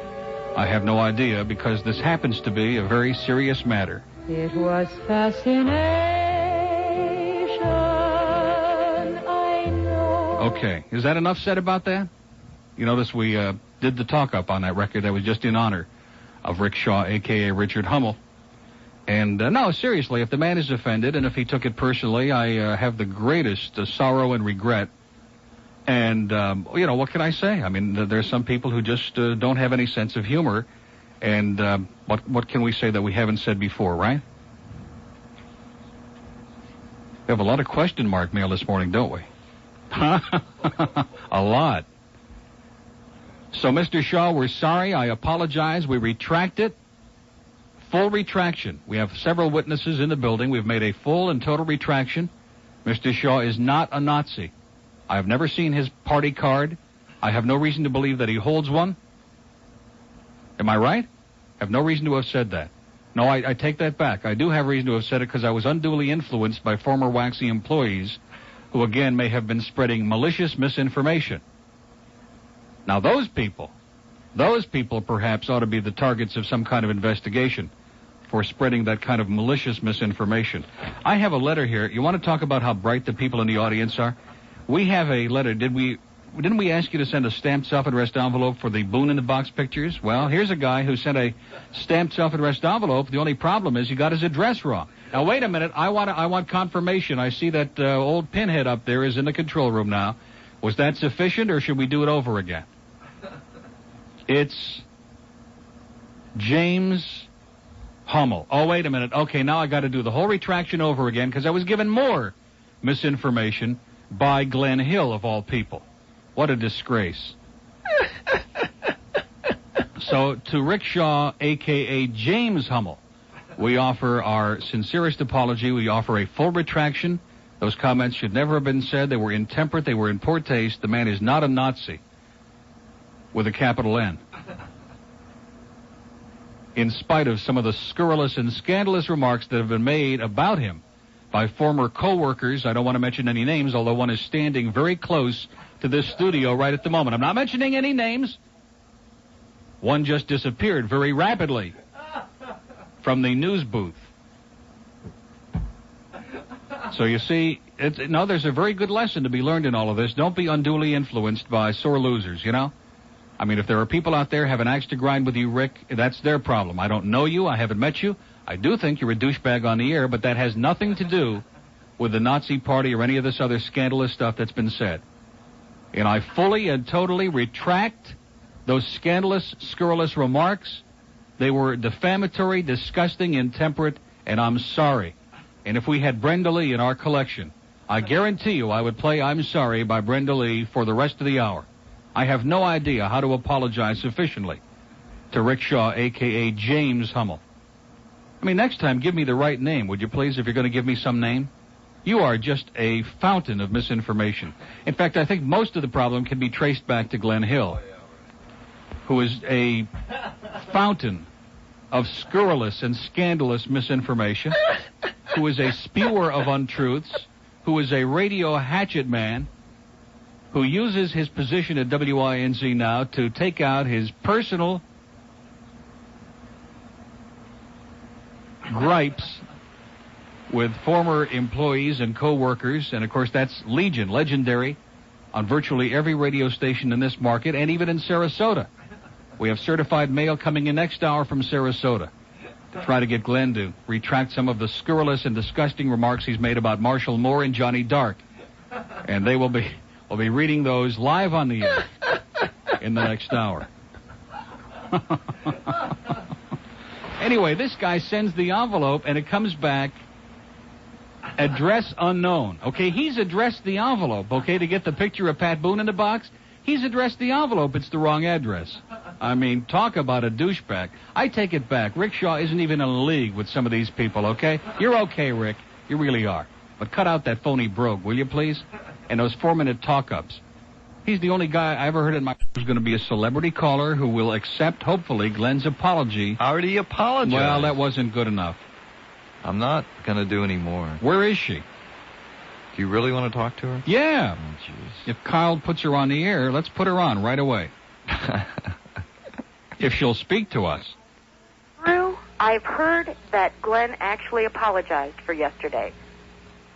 I have no idea, because this happens to be a very serious matter. It was fascination, I know. Okay, is that enough said about that? You notice we did the talk-up on that record that was just in honor of Rick Shaw, a.k.a. Richard Hummel. And, no, seriously, if the man is offended, and if he took it personally, I have the greatest sorrow and regret. And, you know, what can I say? I mean, there's some people who just don't have any sense of humor. And what can we say that we haven't said before, right? We have a lot of question mark mail this morning, don't we? A lot. So, Mr. Shaw, we're sorry. I apologize. We retract it. Full retraction. We have several witnesses in the building. We've made a full and total retraction. Mr. Shaw is not a Nazi. I have never seen his party card. I have no reason to believe that he holds one. Am I right? I have no reason to have said that. No, I take that back. I do have reason to have said it because I was unduly influenced by former Waxy employees who, again, may have been spreading malicious misinformation. Now, those people perhaps ought to be the targets of some kind of investigation for spreading that kind of malicious misinformation. I have a letter here. You want to talk about how bright the people in the audience are? We have a letter. Did we didn't we ask you to send a stamped self-addressed envelope for the Boone in the Box pictures? Well, here's a guy who sent a stamped self-addressed envelope. The only problem is he got his address wrong. Now, wait a minute. I want confirmation. I see that old pinhead up there is in the control room now. Was that sufficient, or should we do it over again? It's James Hummel. Oh, wait a minute. Okay, now I got to do the whole retraction over again because I was given more misinformation by Glen Hill, of all people. What a disgrace. So, to Rick Shaw, a.k.a. James Hummel, we offer our sincerest apology. We offer a full retraction. Those comments should never have been said. They were intemperate. They were in poor taste. The man is not a Nazi with a capital N. In spite of some of the scurrilous and scandalous remarks that have been made about him by former co-workers. I don't want to mention any names, although one is standing very close to this studio right at the moment. I'm not mentioning any names. One just disappeared very rapidly from the news booth. So you see, there's a very good lesson to be learned in all of this. Don't be unduly influenced by sore losers, you know? I mean, if there are people out there have an axe to grind with you, Rick, that's their problem. I don't know you. I haven't met you. I do think you're a douchebag on the air, but that has nothing to do with the Nazi Party or any of this other scandalous stuff that's been said. And I fully and totally retract those scandalous, scurrilous remarks. They were defamatory, disgusting, intemperate, and I'm sorry. And if we had Brenda Lee in our collection, I guarantee you I would play I'm Sorry by Brenda Lee for the rest of the hour. I have no idea how to apologize sufficiently to Rick Shaw, a.k.a. James Hummel. I mean, next time, give me the right name, would you please, if you're going to give me some name? You are just a fountain of misinformation. In fact, I think most of the problem can be traced back to Glen Hill, who is a fountain of scurrilous and scandalous misinformation, who is a spewer of untruths, who is a radio hatchet man, who uses his position at WINZ now to take out his personal gripes with former employees and co-workers, and of course that's legendary, on virtually every radio station in this market, and even in Sarasota. We have certified mail coming in next hour from Sarasota to try to get Glenn to retract some of the scurrilous and disgusting remarks he's made about Marshall Moore and Johnny Dark. And they will be reading those live on the air in the next hour. Anyway, this guy sends the envelope, and it comes back address unknown. Okay, he's addressed the envelope, okay, to get the picture of Pat Boone in the box. He's addressed the envelope. It's the wrong address. I mean, talk about a douchebag. I take it back. Rick Shaw isn't even in a league with some of these people, okay? You're okay, Rick. You really are. But cut out that phony brogue, will you, please? And those 4-minute talk-ups. He's the only guy I ever heard in my who's going to be a celebrity caller who will accept, hopefully, Glenn's apology. I already apologized. Well, that wasn't good enough. I'm not going to do any more. Where is she? Do you really want to talk to her? Yeah. Oh, jeez. If Kyle puts her on the air, let's put her on right away. If she'll speak to us. Drew, I've heard that Glenn actually apologized for yesterday.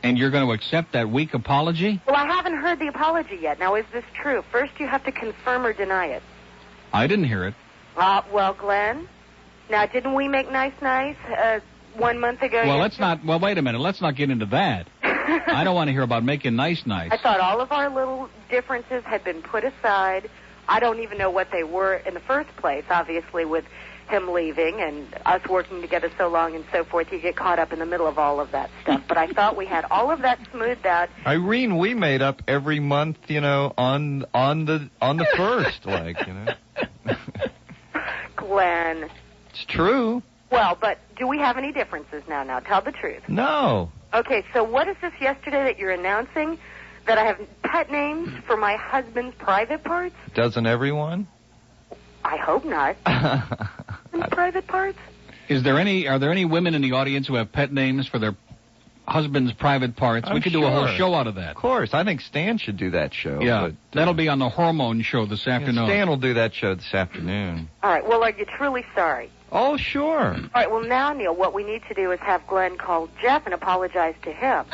And you're going to accept that weak apology? Well, I haven't heard the apology yet. Now, is this true? First, you have to confirm or deny it. I didn't hear it. Well, Glenn, now, didn't we make nice 1 month ago? Well, wait a minute. Let's not get into that. I don't want to hear about making nice. I thought all of our little differences had been put aside. I don't even know what they were in the first place, obviously, with him leaving and us working together so long and so forth. You get caught up in the middle of all of that stuff. But I thought we had all of that smoothed out. Irene, we made up every month, on the first, Glenn. It's true. Well, but do we have any differences now? Now, tell the truth. No. Okay, so what is this yesterday that you're announcing? That I have pet names for my husband's private parts? Doesn't everyone? I hope not. Private parts? Are there any women in the audience who have pet names for their husband's private parts? We could do a whole show out of that. Of course. I think Stan should do that show. Yeah, that'll be on the Hormone Show this afternoon. Stan will do that show this afternoon. All right, well, are you truly sorry? Oh, sure. All right, well, now, Neil, what we need to do is have Glenn call Jeff and apologize to him.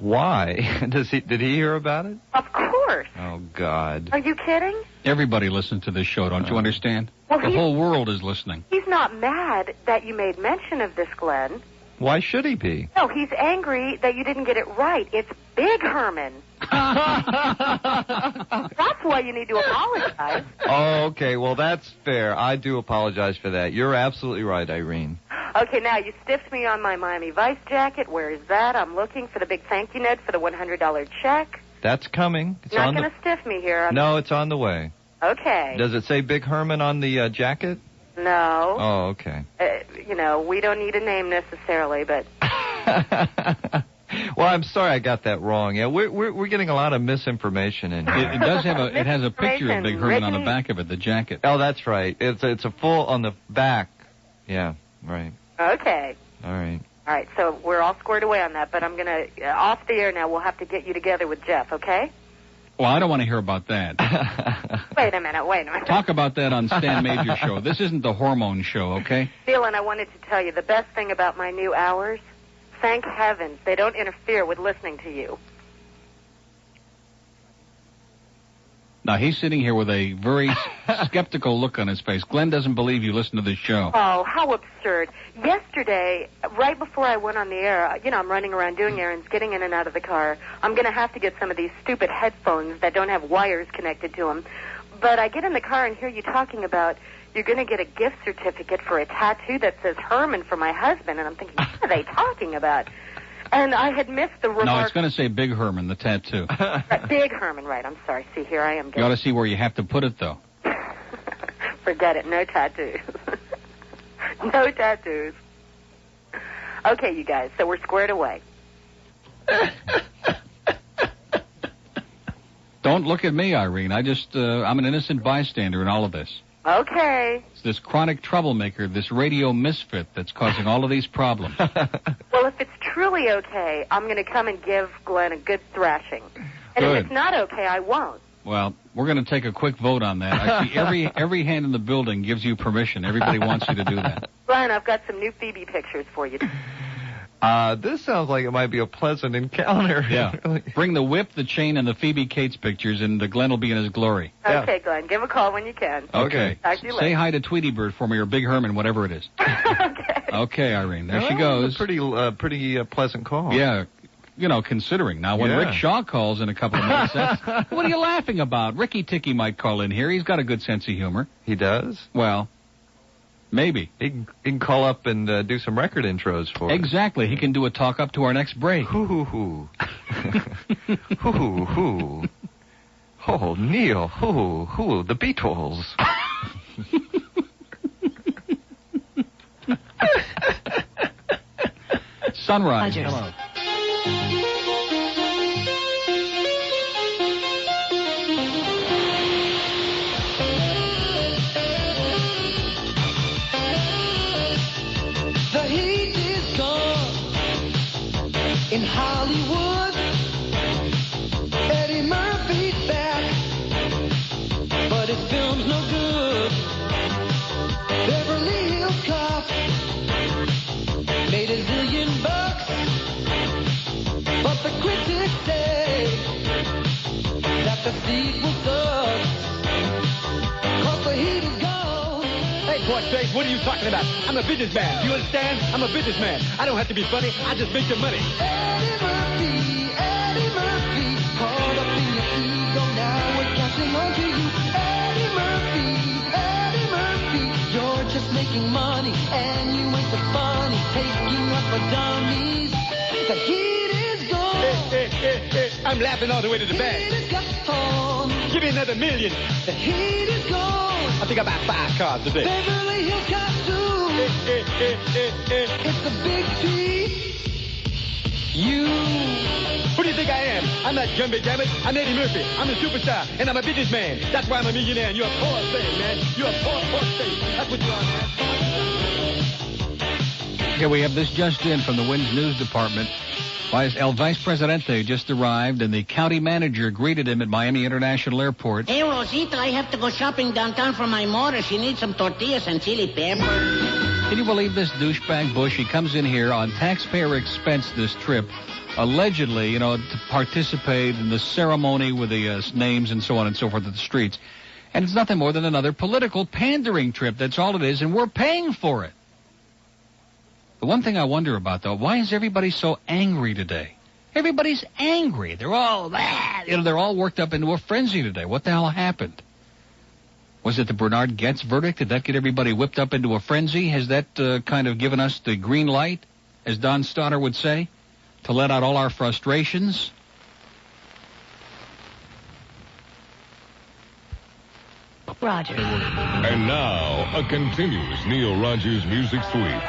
Why? Did he hear about it? Of course. Oh, God. Are you kidding? Everybody listens to this show, don't you understand? Well, the whole world is listening. He's not mad that you made mention of this, Glenn. Why should he be? No, he's angry that you didn't get it right. It's Big Herman. That's why you need to apologize. Oh, okay. Well, that's fair. I do apologize for that. You're absolutely right, Irene. Okay, now you stiffed me on my Miami Vice jacket. Where is that? I'm looking for the big thank you note for the $100 check. That's coming. It's Not going to stiff me here. No, it's on the way. Okay. Does it say Big Herman on the jacket? No. Oh, okay. We don't need a name necessarily, but... Well, I'm sorry I got that wrong. Yeah, we're getting a lot of misinformation in here. It does have it has a picture of Big Herman on the back of it, the jacket. Oh, that's right. It's a full on the back. Yeah, right. Okay. All right. All right, so we're all squared away on that, but I'm going to, off the air now, we'll have to get you together with Jeff, okay? Well, I don't want to hear about that. Wait a minute. Talk about that on Stan Major's show. This isn't the hormone show, okay? Dylan, I wanted to tell you the best thing about my new hours, thank heavens, they don't interfere with listening to you. Now, he's sitting here with a very skeptical look on his face. Glenn doesn't believe you listen to this show. Oh, how absurd. Yesterday, right before I went on the air, I'm running around doing errands, getting in and out of the car. I'm going to have to get some of these stupid headphones that don't have wires connected to them. But I get in the car and hear you talking about you're going to get a gift certificate for a tattoo that says Herman for my husband. And I'm thinking, what are they talking about? And I had missed the remark. No, it's going to say Big Herman, the tattoo. Big Herman, right. I'm sorry. See, here I am. You ought to see where you have to put it, though. Forget it. No tattoos. No tattoos. Okay, you guys. So we're squared away. Don't look at me, Irene. I'm an innocent bystander in all of this. Okay. It's this chronic troublemaker, this radio misfit that's causing all of these problems. Well, if it's truly okay, I'm going to come and give Glenn a good thrashing. And Good. if it's not okay, I won't. Well, we're going to take a quick vote on that. I see every hand in the building gives you permission. Everybody wants you to do that. Glenn, I've got some new Phoebe pictures for you. This sounds like it might be a pleasant encounter. Yeah. Bring the whip, the chain, and the Phoebe Cates pictures, and Glenn will be in his glory. Okay, Glenn, give a call when you can. Okay. Talk to you Say later. hi to Tweety Bird for me, or Big Herman, whatever it is. Okay, Irene. There she goes. Pretty pleasant call. Yeah. Considering. Now, when Rick Shaw calls in a couple of minutes, what are you laughing about? Ricky Ticky might call in here. He's got a good sense of humor. He does? Well, maybe. He can call up and do some record intros for us. Exactly. He can do a talk up to our next break. Hoo. Hoo. Oh, Neil. Hoo. The Beatles. Sunrise. Hello. The heat is gone in Hollywood. Eddie Murphy's back, but his film's no good. Beverly Hills Cop made $1 zillion, but the critics say that the sequel sucks. 'Cause the heat is gone. Hey, Portface, what are you talking about? I'm a businessman. Do you understand? I'm a businessman. I don't have to be funny. I just make the money. Eddie Murphy, caught up in your ego, now we're catching on to you. Eddie Murphy, you're just making money, and you ain't so funny, taking up for dummies. The heat is gone. Hey, I'm laughing all the way to the bank. Heat is gone. Give me another $1 million. The heat is gone. I think I bought 5 cars today. Beverly Hills Cop 2. It's a big P. You. Who do you think I am? I'm not Gumby Gabbett. I'm Eddie Murphy. I'm a superstar, and I'm a businessman. That's why I'm a millionaire, and you're a poor thing, man. You're a poor thing. That's what you are, man. Okay, we have this just in from the Winds News Department. El Vice Presidente just arrived, and the county manager greeted him at Miami International Airport. Hey, Rosita, I have to go shopping downtown for my mother. She needs some tortillas and chili pepper. Can you believe this douchebag Bush? He comes in here on taxpayer expense this trip, allegedly, to participate in the ceremony with the names and so on and so forth at the streets. And it's nothing more than another political pandering trip. That's all it is, and we're paying for it. The one thing I wonder about, though, why is everybody so angry today? Everybody's angry. They're all they're all worked up into a frenzy today. What the hell happened? Was it the Bernard Goetz verdict? Did that get everybody whipped up into a frenzy? Has that kind of given us the green light, as Don Stoddard would say, to let out all our frustrations? Roger. And now, a continuous Neil Rogers music sweep.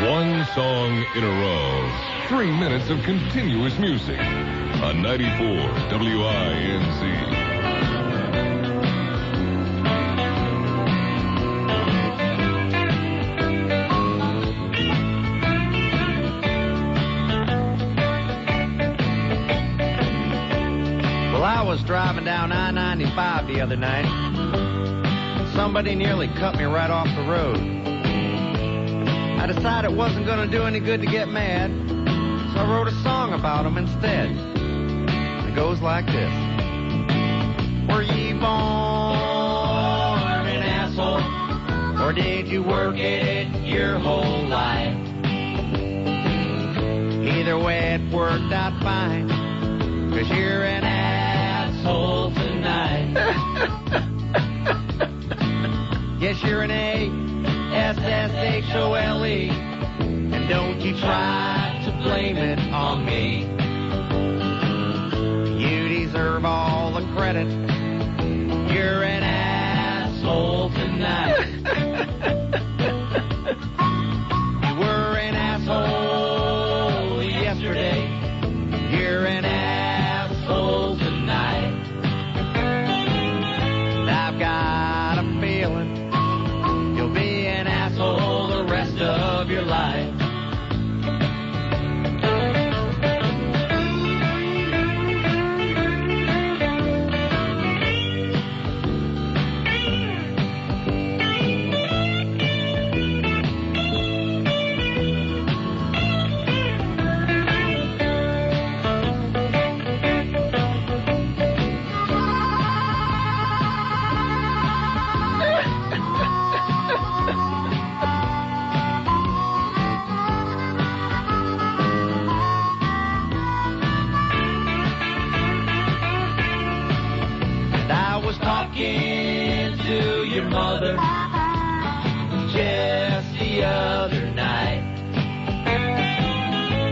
One song in a row. 3 minutes of continuous music. On 94 WINZ. Well, I was driving down I-95 the other night. Somebody nearly cut me right off the road. I decided it wasn't going to do any good to get mad, so I wrote a song about them instead. It goes like this. Were you born an asshole, or did you work it your whole life? Either way, it worked out fine, 'cause you're an asshole tonight. Yes, you're an A-S-S-H-O-L-E, and don't you try to blame it on me. You deserve all the credit. You're an asshole tonight. You were an asshole yesterday. You're an asshole tonight. And I've got a feeling you'll be an asshole the rest of your life. To your mother just the other night.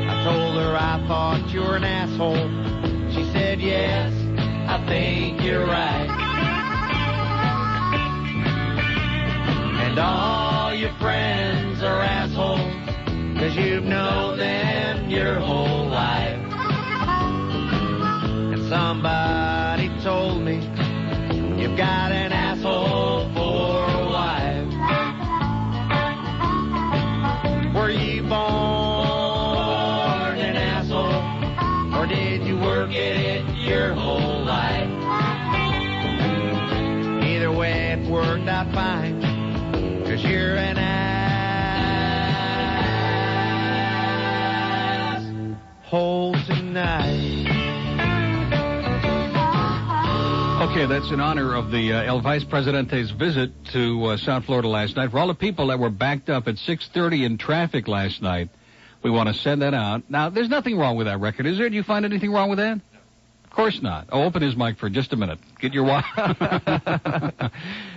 I told her I thought you were an asshole. She said, yes, I think you're right. And all your friends are assholes, 'cause you've known them your whole life. And somebody told me you've got an asshole for a wife. Were you born an asshole, or did you work it your whole life? Either way, it worked out fine, 'cause you're an asshole tonight. Okay, that's in honor of the El Vice Presidente's visit to South Florida last night. For all the people that were backed up at 6:30 in traffic last night, we want to send that out. Now, there's nothing wrong with that record, is there? Do you find anything wrong with that? Of course not. Oh, open his mic for just a minute. Get your watch.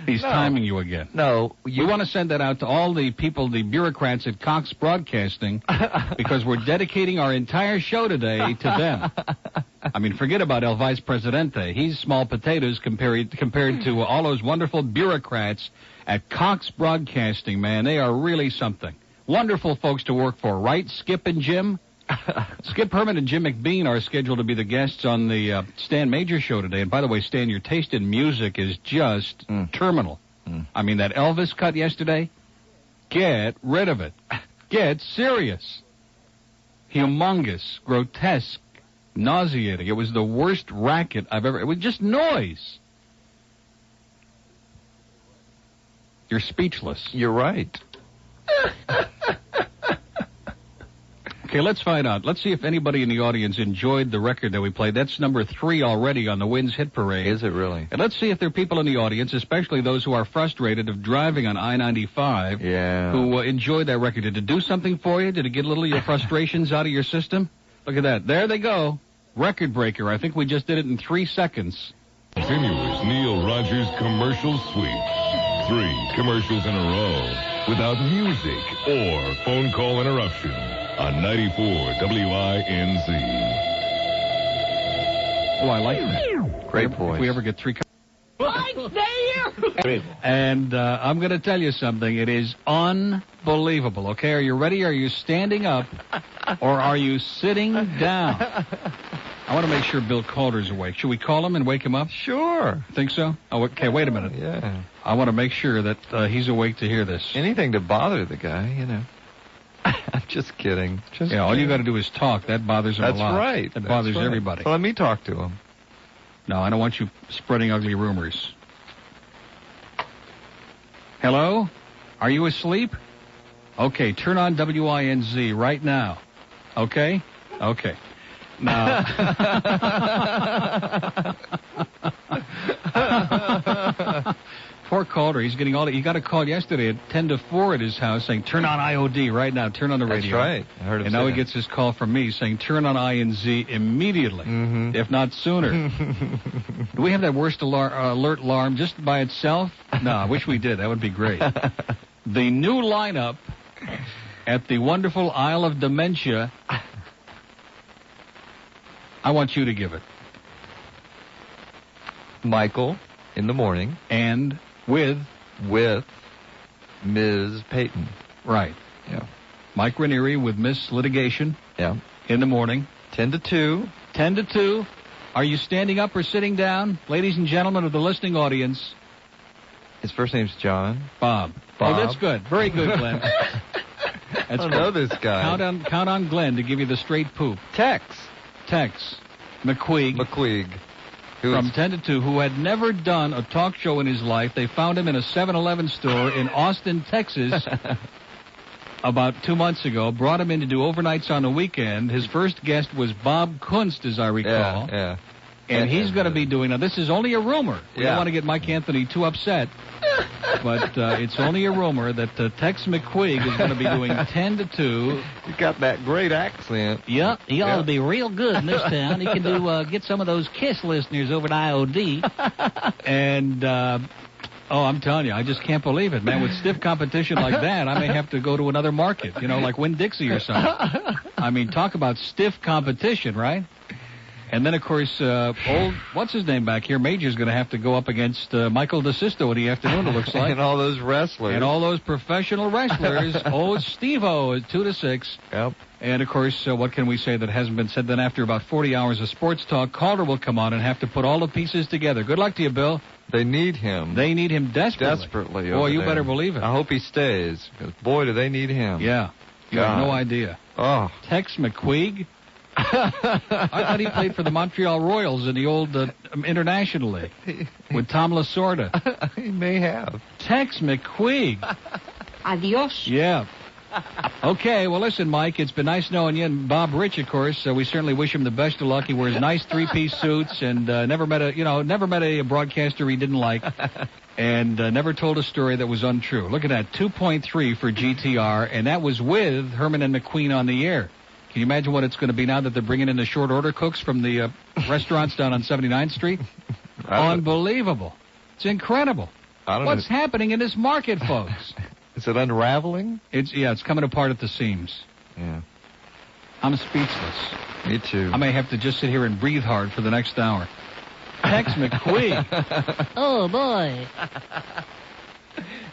He's timing you again. No. We want to send that out to all the people, the bureaucrats at Cox Broadcasting, because we're dedicating our entire show today to them. I mean, forget about El Vice Presidente. He's small potatoes compared to all those wonderful bureaucrats at Cox Broadcasting, man. They are really something. Wonderful folks to work for, right, Skip and Jim? Skip Herman and Jim McBean are scheduled to be the guests on the Stan Major show today. And by the way, Stan, your taste in music is just terminal. I mean, that Elvis cut yesterday, get rid of it. Get serious. Humongous, grotesque, nauseating. It was the worst racket I've ever... It was just noise. You're speechless. You're right. Okay, let's find out. Let's see if anybody in the audience enjoyed the record that we played. That's number 3 already on the Wins Hit Parade. Is it really? And let's see if there are people in the audience, especially those who are frustrated of driving on I-95, who enjoyed that record. Did it do something for you? Did it get a little of your frustrations out of your system? Look at that. There they go. Record breaker. I think we just did it in 3 seconds. Continuous Neil Rogers commercial sweep. 3 commercials in a row without music or phone call interruption on 94 WINZ. Oh, I like that. Great voice. If we ever get 3... And I'm going to tell you something. It is unbelievable. Okay, are you ready? Are you standing up or are you sitting down? I want to make sure Bill Calder's awake. Should we call him and wake him up? Sure. Think so? Oh, okay, wait a minute. Yeah. I want to make sure that he's awake to hear this. Anything to bother the guy, you know. I'm just kidding. All you got to do is talk. That bothers him a lot. That's right. That bothers everybody. So let me talk to him. No, I don't want you spreading ugly rumors. Hello? Are you asleep? Okay, turn on WINZ right now. Okay? Okay. Now... Poor Calder, he's getting all... He got a call yesterday at 10 to 4 at his house saying, turn on IOD right now, turn on the radio. That's right. I heard him and now he gets his call from me saying, turn on INZ immediately, if not sooner. Do we have that worst alert alarm just by itself? No, I wish we did. That would be great. The new lineup at the wonderful Isle of Dementia, I want you to give it. Michael in the morning. And... With Ms. Payton. Right. Yeah. Mike Ranieri with Miss Litigation. Yeah. In the morning. 10 to 2. 10 to 2. Are you standing up or sitting down? Ladies and gentlemen of the listening audience. His first name's John. Bob. Oh, that's good. Very good, Glenn. I don't know this guy. Count on Glenn to give you the straight poop. Tex. McQueeg. From 10 to 2, who had never done a talk show in his life. They found him in a 7-Eleven store in Austin, Texas, about 2 months ago. Brought him in to do overnights on the weekend. His first guest was Bob Kunst, as I recall. Yeah. And he's going to be doing... Now, this is only a rumor. We don't want to get Mike Anthony too upset. But it's only a rumor that Tex McQueeg is going to be doing 10 to 2. You got that great accent. Yeah, he ought to be real good in this town. He can get some of those KISS listeners over to IOD. And, I'm telling you, I just can't believe it, man. With stiff competition like that, I may have to go to another market, like Winn-Dixie or something. I mean, talk about stiff competition, right? And then, of course, what's his name back here? Major's going to have to go up against Michael DeSisto in the afternoon, it looks like. And all those wrestlers. And all those professional wrestlers. Steve-O is 2 to 6. Yep. And, of course, what can we say that hasn't been said? Then after about 40 hours of sports talk, Calder will come on and have to put all the pieces together. Good luck to you, Bill. They need him. They need him desperately. Boy, you better believe it. I hope he stays, because, boy, do they need him. Yeah. You have no idea. Oh. Tex McQueeg? I thought he played for the Montreal Royals in the old International League with Tom Lasorda. He may have. Tex McQueeg. Adios. Yeah. Okay, well, listen, Mike, it's been nice knowing you. And Bob Rich, of course, we certainly wish him the best of luck. He wears nice 3-piece suits and never met a broadcaster he didn't like. And never told a story that was untrue. Look at that, 2.3 for GTR, and that was with Herman and McQueen on the air. Can you imagine what it's going to be now that they're bringing in the short order cooks from the restaurants down on 79th Street? Unbelievable. It's incredible. What's happening in this market, folks? Is it unraveling? It's coming apart at the seams. Yeah. I'm speechless. Me too. I may have to just sit here and breathe hard for the next hour. Tex McQueen. Oh, boy.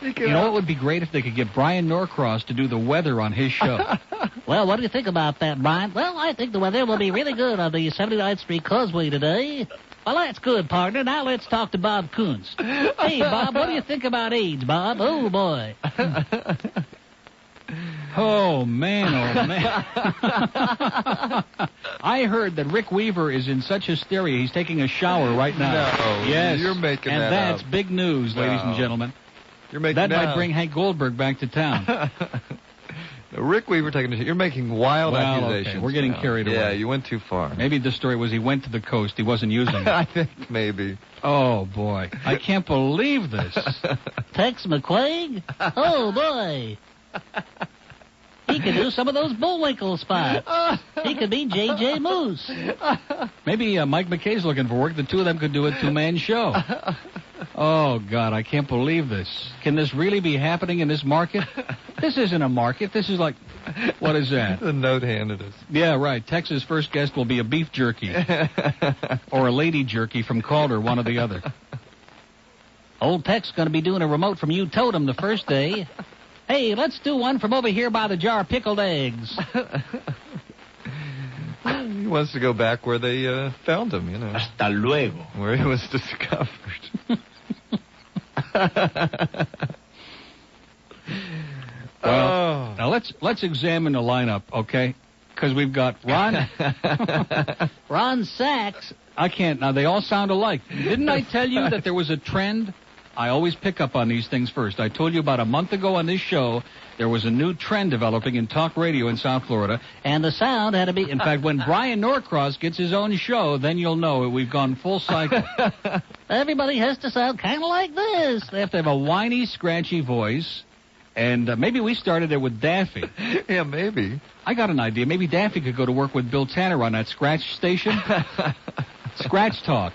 You know what would be great if they could get Brian Norcross to do the weather on his show. Well, what do you think about that, Brian? Well, I think the weather will be really good on the 79th Street Causeway today. Well, that's good, partner. Now let's talk to Bob Kunst. Hey, Bob, what do you think about AIDS, Bob? Oh, boy. Oh, man. I heard that Rick Weaver is in such hysteria he's taking a shower right now. No, yes. You're making and that that's up. big news, ladies and gentlemen. You're making that might bring Hank Goldberg back to town. Rick Weaver taking a shit. You're making wild accusations. Okay. We're getting now. carried away. Yeah, you went too far. Maybe the story was he went to the coast. He wasn't using it. I think maybe. Oh, boy. I can't believe this. Tex McQuaig? Oh, boy. He could do some of those Bullwinkle spots. He could be J.J. Moose. Maybe Mike McKay's looking for work. The two of them could do a two-man show. Oh, God, I can't believe this. Can this really be happening in this market? This isn't a market. This is like, what is that? The note handed us. Yeah, right. Tex's first guest will be a beef jerky. Or a lady jerky from Calder, one or the other. Old Tex going to be doing a remote from U Totem the first day. Hey, let's do one from over here by the jar of pickled eggs. He wants to go back where they found him, you know. Hasta luego. Where he was discovered. Well, now let's examine the lineup, okay? Because we've got Ron... Ron Sachs. I can't... Now, they all sound alike. Didn't I tell you that there was a trend? I always pick up on these things first. I told you about a month ago on this show, there was a new trend developing in talk radio in South Florida. And the sound had to be... In fact, when Brian Norcross gets his own show, then you'll know we've gone full cycle. Everybody has to sound kind of like this. They have to have a whiny, scratchy voice. And maybe we started it with Daffy. Yeah, maybe. I got an idea. Maybe Daffy could go to work with Bill Tanner on that scratch station. Scratch Talk.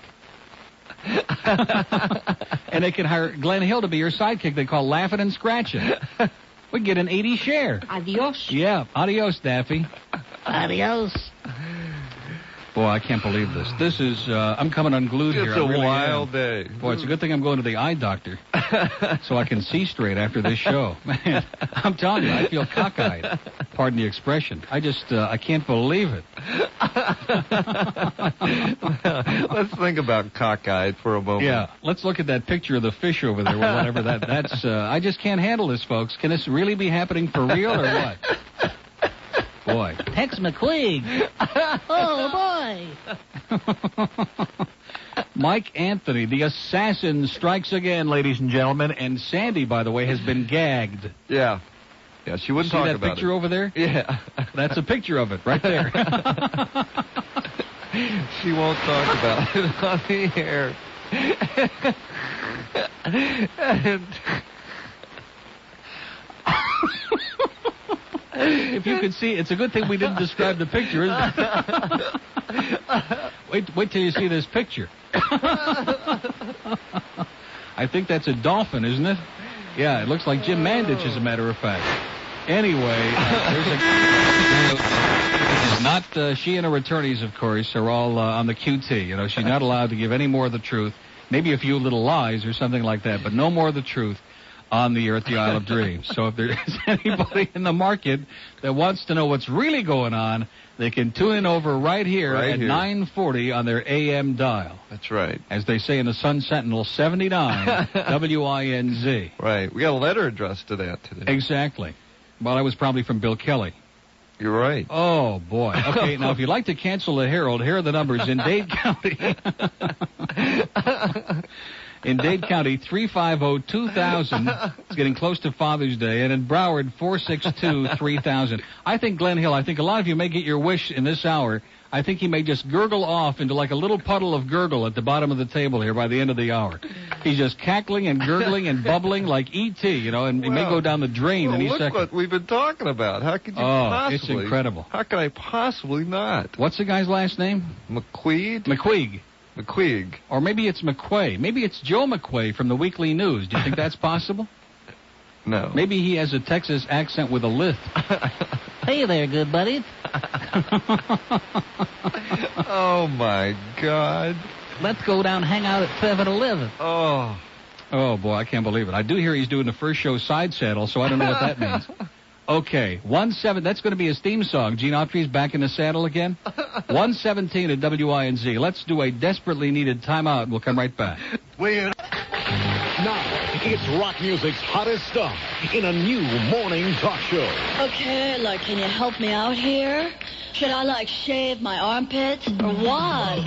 And they can hire Glen Hill to be your sidekick. They call Laughing and Scratching. We get an 80 share. Adios. Yeah, adios, Daffy. Adios. Boy, I can't believe this. This is, I'm coming unglued here. It's a wild day. Boy, it's a good thing I'm going to the eye doctor so I can see straight after this show. Man, I'm telling you, I feel cockeyed. Pardon the expression. I can't believe it. Let's think about cockeyed for a moment. Yeah, let's look at that picture of the fish over there, or whatever that's, I just can't handle this, folks. Can this really be happening for real, or what? Boy. Tex McQuaig. Oh, boy. Mike Anthony, the assassin, strikes again, ladies and gentlemen. And Sandy, by the way, has been gagged. Yeah. Yeah, she wouldn't talk about it. See that picture over there? Yeah. That's a picture of it right there. She won't talk about it on the air. If you could see, it's a good thing we didn't describe the picture, isn't it? Wait till you see this picture. I think that's a dolphin, isn't it? Yeah, it looks like Jim Mandich, as a matter of fact. Anyway, there's not, she and her attorneys, of course, are all on the QT. You know, she's not allowed to give any more of the truth. Maybe a few little lies or something like that, but no more of the truth on the air at the Isle of Dreams. So if there's anybody in the market that wants to know what's really going on, they can tune in over right here at 940 on their AM dial. That's right. As they say in the Sun Sentinel, 79 WINZ. Right. We got a letter addressed to that today. Exactly. Well, that was probably from Bill Kelly. You're right. Oh, boy. Okay, now if you'd like to cancel the Herald, here are the numbers. In Dade County... In Dade County, 350-2000. It's getting close to Father's Day. And in Broward, 462-3000. I think Glen Hill, I think a lot of you may get your wish in this hour. I think he may just gurgle off into like a little puddle of gurgle at the bottom of the table here by the end of the hour. He's just cackling and gurgling and bubbling like E.T., you know, and he may go down the drain any second. Look what we've been talking about. How could you possibly? It's incredible. How could I possibly not? What's the guy's last name? McQuaig. Or maybe it's McQuay. Maybe it's Joe McQuay from the Weekly News. Do you think that's possible? No. Maybe he has a Texas accent with a lisp. Hey there, good buddy. Oh, my God. Let's go down and hang out at 7-Eleven. Oh. Oh, boy, I can't believe it. I do hear he's doing the first show side saddle, so I don't know what that means. Okay, 1-7, that's going to be his theme song. Gene Autry's back in the saddle again. 117 at WINZ. Let's do a desperately needed timeout. We'll come right back. Now, it's rock music's hottest stuff in a new morning talk show. Okay, can you help me out here? Should I, shave my armpits or what?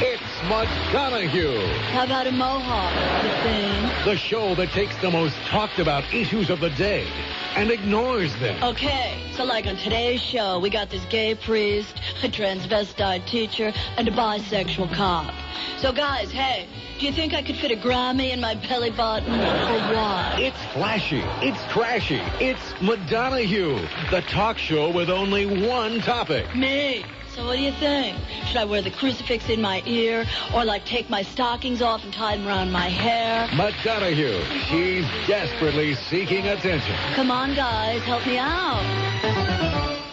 It's McDonough. How about a mohawk, the thing? The show that takes the most talked about issues of the day and ignores them. Okay, so like on today's show, we got this gay priest, a transvestite teacher, and a bisexual cop. So guys, hey, do you think I could fit a Grammy in my belly button or what? It's flashy. It's trashy. It's McDonough, the talk show with only one topic. Me. So what do you think? Should I wear the crucifix in my ear or like take my stockings off and tie them around my hair? McDonough, she's desperately seeking attention. Come on, guys, help me out.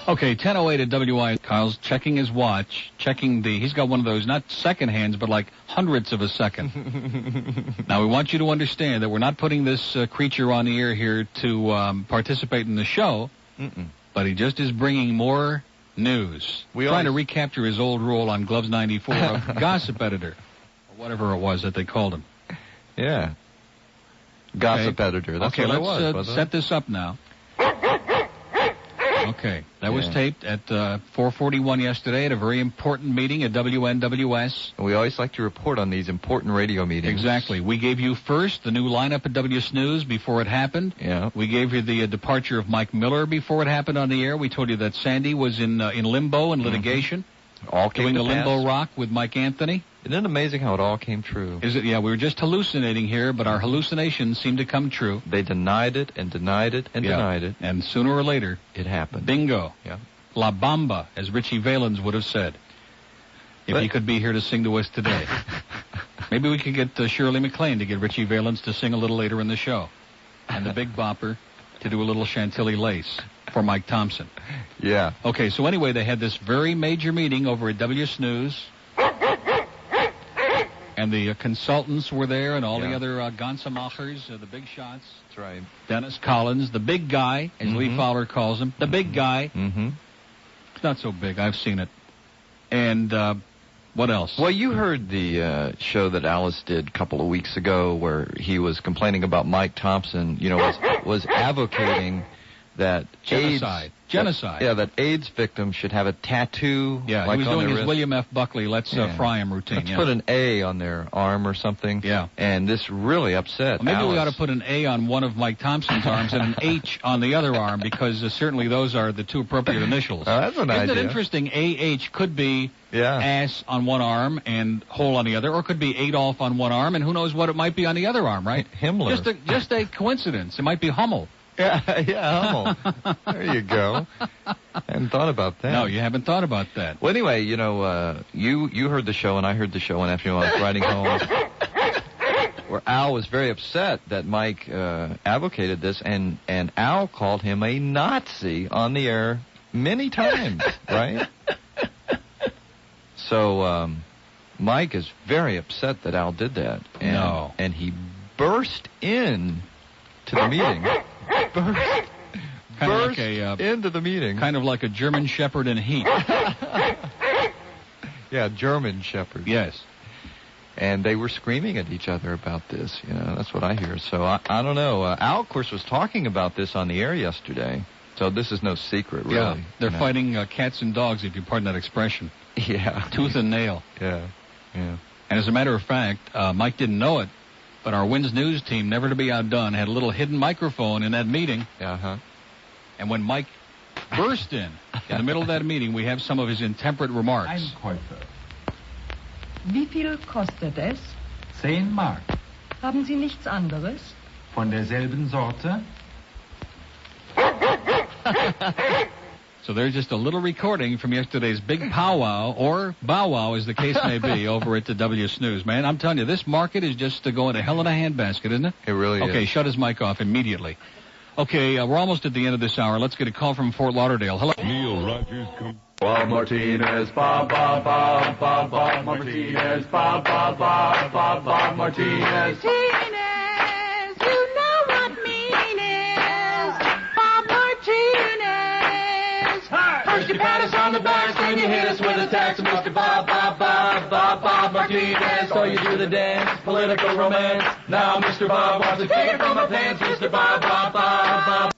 Okay, 10:08 at WI. Kyle's checking his watch, he's got one of those, not second hands, but like hundredths of a second. Now, we want you to understand that we're not putting this creature on the air here to participate in the show, but he just is bringing more news. Trying to recapture his old role on Gloves 94 of gossip editor, or whatever it was that they called him. Yeah. Gossip editor. That's okay, what let's it was, set this up now. Okay, that was taped at 4:41 yesterday at a very important meeting at WNWS. We always like to report on these important radio meetings. Exactly. We gave you first the new lineup at W Snooze before it happened. Yeah. We gave you the departure of Mike Miller before it happened on the air. We told you that Sandy was in limbo and litigation. All came doing to a limbo pass. rock with Mike Anthony. Isn't it amazing how it all came true? Is it? Yeah, we were just hallucinating here, but our hallucinations seemed to come true. They denied it and denied it and denied it. And sooner or later, it happened. Bingo. Yeah. La Bamba, as Richie Valens would have said, if he could be here to sing to us today. Maybe we could get Shirley MacLaine to get Richie Valens to sing a little later in the show. And the Big Bopper to do a little Chantilly lace for Mike Thompson. Yeah. Okay, so anyway, they had this very major meeting over at W Snooze. And the consultants were there and all the other Gansamachers, the big shots. That's right. Dennis Collins, the big guy, as Lee Fowler calls him. The big guy. Mm-hmm. It's not so big. I've seen it. And what else? Well, you heard the show that Alice did a couple of weeks ago where he was complaining about Mike Thompson, was advocating that Genocide. That AIDS victims should have a tattoo. Yeah, like he was on doing their his wrist. William F. Buckley, let's fry him routine. Let's put an A on their arm or something. Yeah. And this really upset Maybe Alice. we ought to put an A on one of Mike Thompson's arms and an H on the other arm because certainly those are the two appropriate initials. That's an idea. Isn't it interesting? AH could be ass on one arm and hole on the other, or it could be Adolf on one arm, and who knows what it might be on the other arm, right? Himmler. Just a coincidence. It might be Hummel. Yeah, Hummel. There you go. I hadn't thought about that. No, you haven't thought about that. Well, anyway, you heard the show, and I heard the show one afternoon I was riding home, where Al was very upset that Mike advocated this, and Al called him a Nazi on the air many times, right? So Mike is very upset that Al did that. And he burst in to the meeting. Burst into the meeting. Kind of like a German Shepherd in heat. Yeah, German Shepherd. Yes. And they were screaming at each other about this. That's what I hear. So I don't know. Al, of course, was talking about this on the air yesterday. So this is no secret, really. Yeah, they're fighting cats and dogs, if you pardon that expression. Yeah. Tooth and nail. Yeah. And as a matter of fact, Mike didn't know it, but our Wins News team, never to be outdone, had a little hidden microphone in that meeting. Uh-huh. And when Mike burst in the middle of that meeting, we have some of his intemperate remarks. Einkäufe. Wie viel kostet es? 10 Mark. Haben Sie nichts anderes? Von derselben Sorte? So there's just a little recording from yesterday's big powwow, or bow wow as the case may be, over at the W Snooze. Man, I'm telling you, this market is just going to hell in a handbasket, isn't it? It really is. Okay, shut his mic off immediately. Okay, we're almost at the end of this hour. Let's get a call from Fort Lauderdale. Hello. Neil Rogers. Bob Martinez, Bob Martinez, Bob Martinez. Martinez, you know what mean is. Bob Martinez. First you pat us on the back, then you hit us with a tax. Mr. Bob Martinez. So you do the dance, political romance. Now Mr. Bob wants to take it from my pants. Mr. Bob.